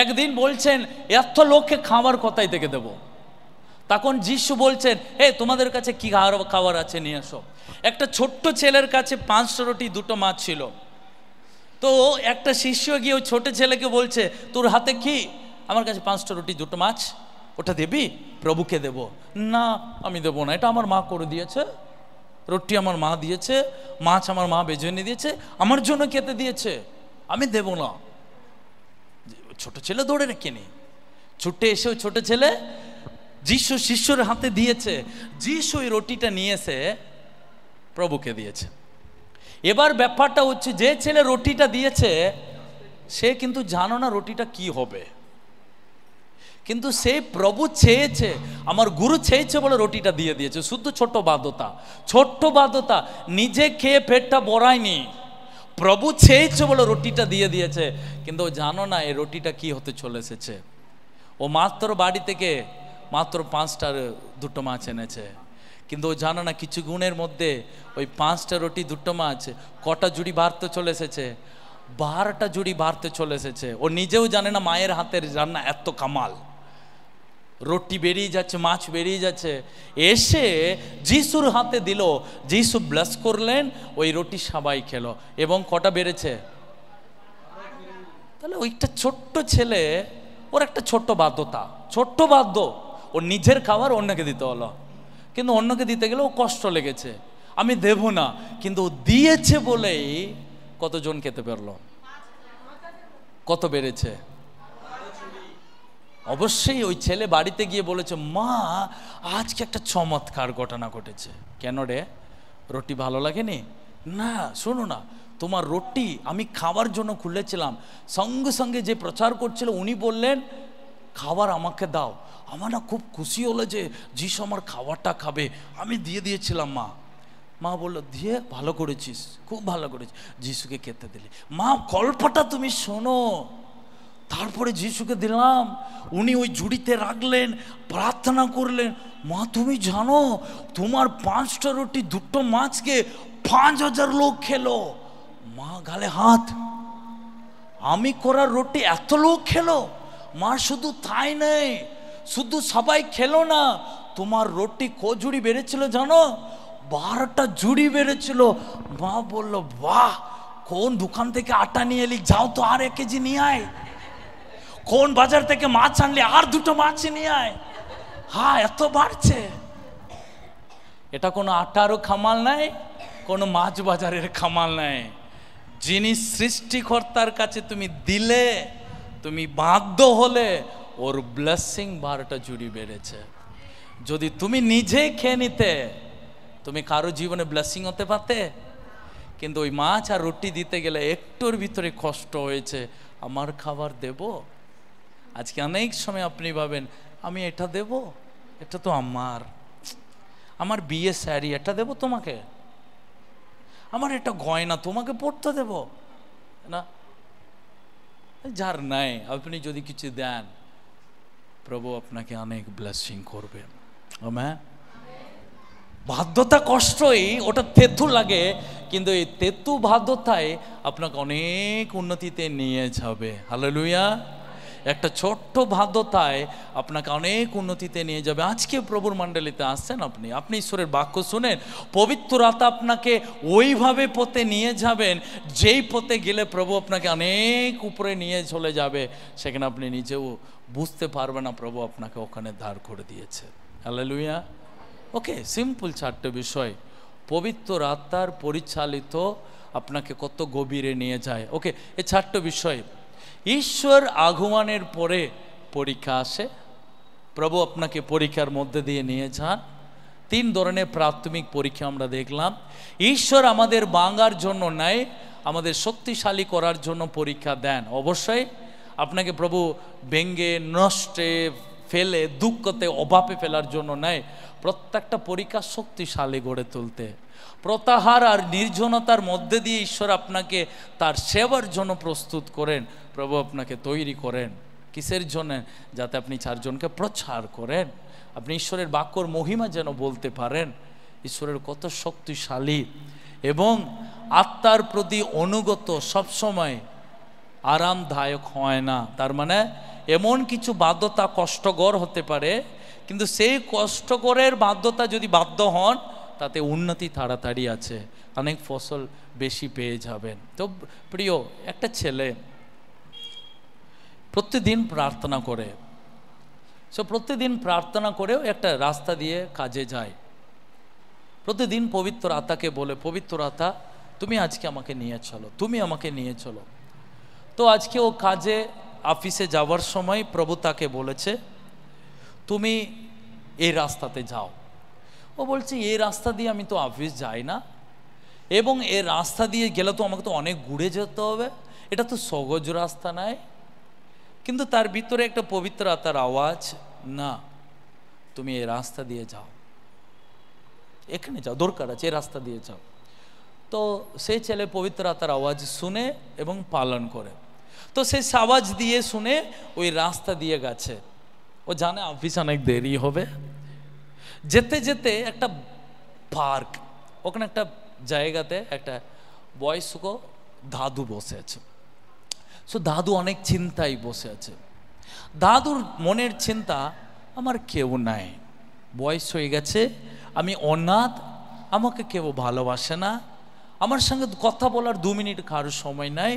একদিন বলছেন এত লোককে খাবার কোথায় থেকে দেব? তখন যিশু বলছেন, হে তোমাদের কাছে কি খাবার আছে নিয়ে এসো। একটা ছোট্ট ছেলের কাছে 5টা রুটি 2টো মাছ ছিল। তো একটা শিষ্য গিয়ে ওই ছোট ছেলেকে বলছে, তোর হাতে কি? আমার কাছে 5টা রুটি 2টো মাছ, ওটা দেবি? প্রভুকে দেব না, আমি দেবো না, এটা আমার মা করে দিয়েছে, রুটি আমার মা দিয়েছে, মাছ আমার মা বেজে এনে দিয়েছে, আমার জন্য খেতে দিয়েছে, আমি দেব না। ছোট ছেলে দৌড়ে রেখে নি, ছুটে এসে ওই ছোট ছেলে যিশু শিষ্যর হাতে দিয়েছে। যিশু ওই রুটিটা নিয়ে এসে প্রভুকে দিয়েছে। এবার ব্যাপারটা হচ্ছে, যে ছেলে রুটিটা দিয়েছে সে কিন্তু জানো না রুটিটা কি হবে, কিন্তু সে প্রভু চেয়েছে, আমার গুরু চেয়েছে বলে রুটিটা দিয়ে দিয়েছে। শুধু ছোট্ট বাধ্যতা, ছোট্ট বাধ্যতা, নিজে খেয়ে পেটটা ভরায়নি, প্রভু চেয়েছে বলে রুটিটা দিয়ে দিয়েছে। কিন্তু ও জানো না এই রুটিটা কি হতে চলে এসেছে। ও মাত্র বাড়ি থেকে মাত্র 5টার 2টো মাছ এনেছে, কিন্তু ও জানো না কিছু গুণের মধ্যে ওই 5টা রুটি 2টো মাছ কটা জুড়ি বাড়তে চলে এসেছে, 12টা জুড়ি বাড়তে চলে এসেছে। ও নিজেও জানে না মায়ের হাতের রান্না এত কামাল। রুটি বেরিয়ে যাচ্ছে, মাছ বেরিয়ে যাচ্ছে, এসে যিশুর হাতে দিল, যিশু ব্লেস করলেন, ওই রুটি সবাই খেলো, এবং কটা বেড়েছে? তাহলে ওইটা ছোট্ট ছেলে, ওর একটা ছোট্ট বাধ্যতা, ছোট্ট বাধ্য, ওর নিজের খাবার অন্যকে দিতে হলো। কিন্তু অন্যকে দিতে গেলে ও কষ্ট লেগেছে, আমি দেব না, কিন্তু ও দিয়েছে বলেই কতজন খেতে পারলো? কত বেড়েছে? অবশ্যই ওই ছেলে বাড়িতে গিয়ে বলেছে, মা আজকে একটা চমৎকার ঘটনা ঘটেছে। কেন রে, রুটি ভালো লাগেনি? না শোনো না, তোমার রুটি আমি খাওয়ার জন্য খুলেছিলাম, সঙ্গে সঙ্গে যে প্রচার করছিল উনি বললেন খাবার আমাকে দাও। আমার না খুব খুশি হলো যে যিশু আমার খাবারটা খাবে, আমি দিয়ে দিয়েছিলাম মা। মা বললো, দিয়ে ভালো করেছিস, খুব ভালো করেছিস, যিশুকে খেতে দিলি। মা গল্পটা তুমি শোনো। তারপরে যিশুকে দিলাম, উনি ওই ঝুড়িতে রাখলেন, প্রার্থনা করলেন। মা তুমি জানো, তোমার 5টা রুটি 2টো মাছকে 5000 লোক খেলো। মা গালে হাত, আমি করার রুটি এত লোক খেলো? মা শুধু তাই নেই, শুধু সবাই খেলো না, তোমার রুটি ঝুড়ি বেড়েছিল জানো? 12টা ঝুড়ি বেড়েছিল। মা বললো, বাহ, কোন দোকান থেকে আটা নিয়ে এলি? যাও তো আর 1 কেজি নিয়ে আয়। কোন বাজার থেকে মাছ আনলি? আর 2টো মাছ নিয়ে আয়। হ্যাঁ, এত বাড়ছে। এটা কোনো আটারও খামাল নাই, কোনো মাছ বাজারের খামাল নাই। যিনি সৃষ্টিকর্তার কাছে তুমি দিলে, তুমি বাধ্য হলে, ওর ব্লেসিং 12টা ঝুড়ি বেড়েছে। যদি তুমি নিজেই খেয়ে নিতে, তুমি কারো জীবনে ব্লেসিং হতে পারতে? কিন্তু ওই মাছ আর রুটি দিতে গেলে একটুর ভিতরে কষ্ট হয়েছে। আমার খাবার দেব? আজকে অনেক সময় আপনি ভাবেন, আমি এটা দেব, এটা তো আমার বিয়ে শাড়ি, এটা দেব তোমাকে, আমার এটা গয়না তোমাকে পড়তে দেব না। যার নাই, আপনি যদি কিছু দেন, প্রভু আপনাকে অনেক ব্লেসিং করবেন। আমেন। বাধ্যতা কষ্টই, ওটা তেতু লাগে, কিন্তু এই তেতু বাধ্যতায় আপনাকে অনেক উন্নতিতে নিয়ে যাবে। হালেলুয়া। একটা ছোট্ট বাধ্যতায় আপনাকে অনেক উন্নতিতে নিয়ে যাবে। আজকে প্রভুর মণ্ডলীতে আসছেন আপনি ঈশ্বরের বাক্য শুনেন, পবিত্র আত্মা আপনাকে ওইভাবে পথে নিয়ে যাবেন, যেই পথে গেলে প্রভু আপনাকে অনেক উপরে নিয়ে চলে যাবে, সেখানে আপনি নিজেও বুঝতে পারবেন না প্রভু আপনাকে ওখানে দাঁড় করে দিয়েছে। হালেলুয়া। ওকে, সিম্পল 4টে বিষয় পবিত্র আত্মার পরিচালিত আপনাকে কত গভীরে নিয়ে যায়। ওকে, এই 4টে বিষয়। ঈশ্বর আগমনের পরে পরীক্ষা আসে, প্রভু আপনাকে পরীক্ষার মধ্যে দিয়ে নিয়ে যান। 3 ধরনের প্রাথমিক পরীক্ষা আমরা দেখলাম। ঈশ্বর আমাদের ভাঙার জন্য নয়, আমাদের শক্তিশালী করার জন্য পরীক্ষা দেন। অবশ্যই আপনাকে প্রভু ভেঙ্গে নষ্টে ফেলে দুঃখতে অভাবে ফেলার জন্য নয়, প্রত্যেকটা পরীক্ষা শক্তিশালী গড়ে তুলতে। প্রত্যাহার আর নির্জনতার মধ্যে দিয়ে ঈশ্বর আপনাকে তার সেবার জন্য প্রস্তুত করেন। প্রভু আপনাকে তৈরি করেন কিসের জন্য? যাতে আপনি 4 জনকে প্রচার করেন, আপনি ঈশ্বরের বাক্যর মহিমা যেন বলতে পারেন। ঈশ্বরের কত শক্তিশালী এবং আত্মার প্রতি অনুগত সবসময় আরামদায়ক হয় না। তার মানে এমন কিছু বাধ্যতা কষ্টকর হতে পারে, কিন্তু সেই কষ্টকরের বাধ্যতা যদি বাধ্য হন, তাতে উন্নতি তাড়াতাড়ি আছে, অনেক ফসল বেশি পেয়ে যাবেন। তো প্রিয়, একটা ছেলে প্রতিদিন প্রার্থনা করে, প্রতিদিন প্রার্থনা করেও একটা রাস্তা দিয়ে কাজে যায়। প্রতিদিন পবিত্র আত্মাকে বলে, পবিত্র আত্মা তুমি আজকে আমাকে নিয়ে চলো, তুমি আমাকে নিয়ে চলো। তো আজকে ও কাজে অফিসে যাওয়ার সময় প্রভু তাকে বলেছে, তুমি এই রাস্তাতে যাও। ও বলছে, এই রাস্তা দিয়ে আমি তো অফিস যাই না, এবং এই রাস্তা দিয়ে গেলে তো আমাকে তো অনেক ঘুরে যেতে হবে, এটা তো সহজ রাস্তা নয়। কিন্তু তার ভিতরে একটা পবিত্র আত্মার আওয়াজ, না তুমি এই রাস্তা দিয়ে যাও, এখানে যাও, দরকার আছে এই রাস্তা দিয়ে যাও। তো সেই ছেলে পবিত্র আত্মার আওয়াজ শুনে এবং পালন করে। তো সেই আওয়াজ দিয়ে শুনে ওই রাস্তা দিয়ে গেছে। ও জানে অফিস অনেক দেরি হবে। যেতে যেতে একটা পার্ক, ওখানে একটা জায়গাতে একটা বয়স্ক দাদু বসে আছে। দাদু অনেক চিন্তায় বসে আছে। দাদুর মনের চিন্তা, আমার কেউ নাই, বয়স হয়ে গেছে, আমি অনাথ, আমাকে কেউ ভালোবাসে না, আমার সঙ্গে কথা বলার 2 মিনিট কারোর সময় নাই,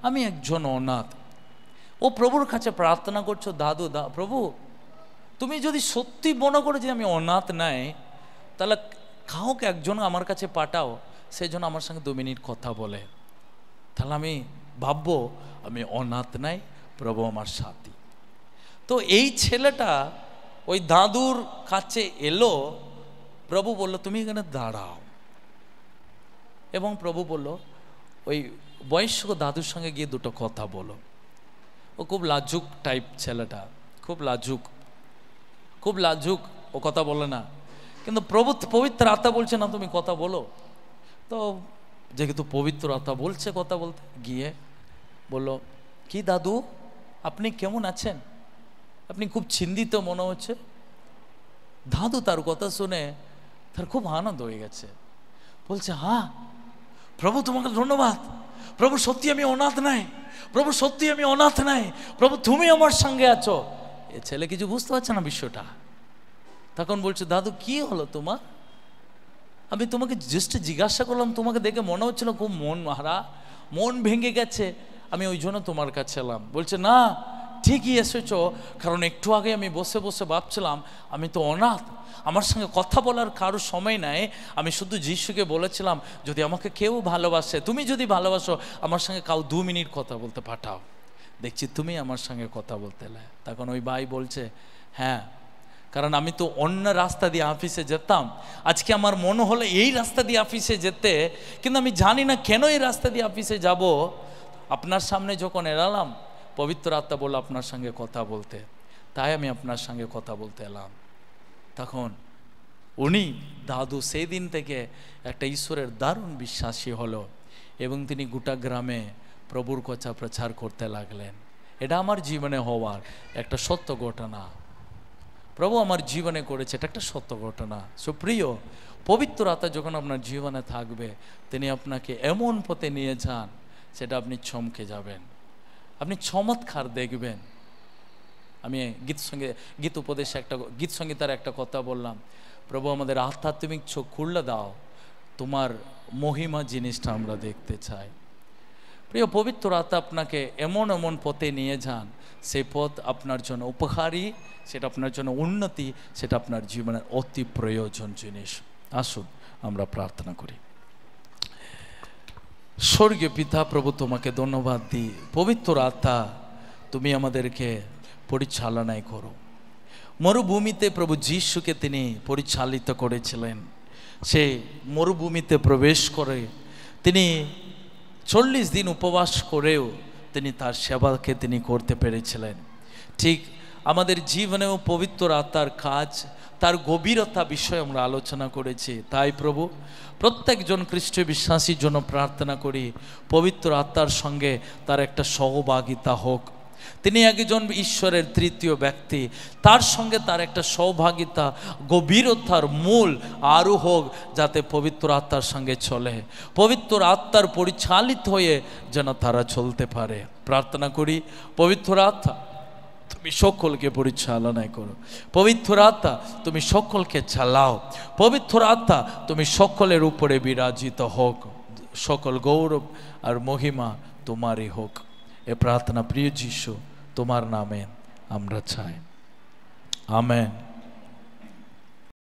আমি একজন অনাথ। ও প্রভুর কাছে প্রার্থনা করছো, দাদু প্রভু তুমি যদি সত্যি মনে করো যে আমি অনাথ নাই, তাহলে কাউকে একজন আমার কাছে পাঠাও, সেই জন্য আমার সঙ্গে 2 মিনিট কথা বলে, তাহলে আমি ভাববো আমি অনাথ নাই, প্রভু আমার সাথী। তো এই ছেলেটা ওই দাদুর কাছে এলো। প্রভু বলল, তুমি এখানে দাঁড়াও। এবং প্রভু বলল, ওই বয়স্ক দাদুর সঙ্গে গিয়ে 2টো কথা বলো। ও খুব লাজুক টাইপ ছেলেটা, খুব লাজুক, ও কথা বলে না। কিন্তু প্রভু পবিত্র আত্মা বলছে না তুমি কথা বলো। তো যেহেতু পবিত্র আত্মা বলছে কথা বলতে, গিয়ে বলল, কি দাদু আপনি কেমন আছেন, আপনি খুব চিন্তিত মনে হচ্ছে। দাদু তার কথা শুনে তার খুব আনন্দ হয়ে গেছে, বলছে, হ্যাঁ প্রভু তোমাকে ধন্যবাদ, প্রভু সত্যি আমি অনাথ নাই, প্রভু সত্যি আমি অনাথ নাই, প্রভু তুমি আমার সঙ্গে আছো। এ ছেলে কিছু বুঝতে পারছে না বিষয়টা। তখন বলছে, দাদু কি হলো তোমার, আমি তোমাকে জাস্ট জিজ্ঞাসা করলাম, তোমাকে দেখে মনে হচ্ছিল খুব মন হারা, মন ভেঙে গেছে, আমি ওই জন্য তোমার কাছে এলাম। বলছে, না ঠিকই এসেছো, কারণ একটু আগে আমি বসে বসে ভাবছিলাম আমি তো অনাথ, আমার সঙ্গে কথা বলার কারো সময় নাই, আমি শুধু যিশুকে বলেছিলাম যদি আমাকে কেউ ভালোবাসে, তুমি যদি ভালোবাসো আমার সঙ্গে কাউ 2 মিনিট কথা বলতে পাঠাও, দেখছি তুমি আমার সঙ্গে কথা বলতে এলে। তখন ওই ভাই বলছে, হ্যাঁ কারণ আমি তো অন্য রাস্তা দিয়ে অফিসে যেতাম, আজকে আমার মনে হলো এই রাস্তা দিয়ে অফিসে যেতে, কিন্তু আমি জানি না কেন এই রাস্তা দিয়ে অফিসে যাব, আপনার সামনে যখন এলাম পবিত্র আত্মা বলল আপনার সঙ্গে কথা বলতে, তাই আমি আপনার সঙ্গে কথা বলতে এলাম। তখন উনি দাদু সেই দিন থেকে একটা ঈশ্বরের দারুণ বিশ্বাসী হলো এবং তিনি গোটা গ্রামে প্রভুর কথা প্রচার করতে লাগলেন। এটা আমার জীবনে হওয়ার একটা সত্য ঘটনা, প্রভু আমার জীবনে করেছে, এটা একটা সত্য ঘটনা। সুপ্রিয়, পবিত্র আত্মা যখন আপনার জীবনে থাকবে তিনি আপনাকে এমন পথে নিয়ে যান সেটা আপনি চমকে যাবেন, আপনি চমৎকার দেখবেন। আমি গীত উপদেশে একটা গীত সঙ্গীতার একটা কথা বললাম, প্রভু আমাদের আধ্যাত্মিক চোখ খুলে দাও, তোমার মহিমা জিনিসটা আমরা দেখতে চাই। প্রিয়, পবিত্র আত্মা আপনাকে এমন এমন পথে নিয়ে যান, সেই পথ আপনার জন্য উপকারী, সেটা আপনার জন্য উন্নতি, সেটা আপনার জীবনের অতি প্রয়োজন জিনিস। আসুন আমরা প্রার্থনা করি। স্বর্গীয় পিতা, প্রভু তোমাকে ধন্যবাদ দিই, পবিত্র আত্মা তুমি আমাদেরকে পরিচালনায় করো। মরুভূমিতে প্রভু যিশুকে তিনি পরিচালিত করেছিলেন, সে মরুভূমিতে প্রবেশ করে তিনি 40 দিন উপবাস করেও তিনি তার সেবাকে তিনি করতে পেরেছিলেন। ঠিক আমাদের জীবনেও পবিত্র আত্মার কাজ, তার গভীরতা বিষয়ে আমরা আলোচনা করেছি। তাই প্রভু প্রত্যেকজন খ্রিস্ট বিশ্বাসীর জন্য প্রার্থনা করি পবিত্র আত্মার সঙ্গে তার একটা সহভাগিতা হোক। তিনি একজন ঈশ্বরের তৃতীয় ব্যক্তি, তার সঙ্গে তার একটা সহভাগিতা গভীরতার মূল আরও হোক, যাতে পবিত্র আত্মার সঙ্গে চলে, পবিত্র আত্মার পরিচালিত হয়ে যেন তারা চলতে পারে। প্রার্থনা করি পবিত্র আত্মা তুমি সকলকে পরিচালনায় করো, পবিত্র আত্মা তুমি সকলকে চালাও, পবিত্র আত্মা তুমি সকলের উপরে বিরাজিত হোক, সকল গৌরব আর মহিমা তোমারই হোক। এ প্রার্থনা প্রিয় যিশু তোমার নামে আমরা চাই, আমেন।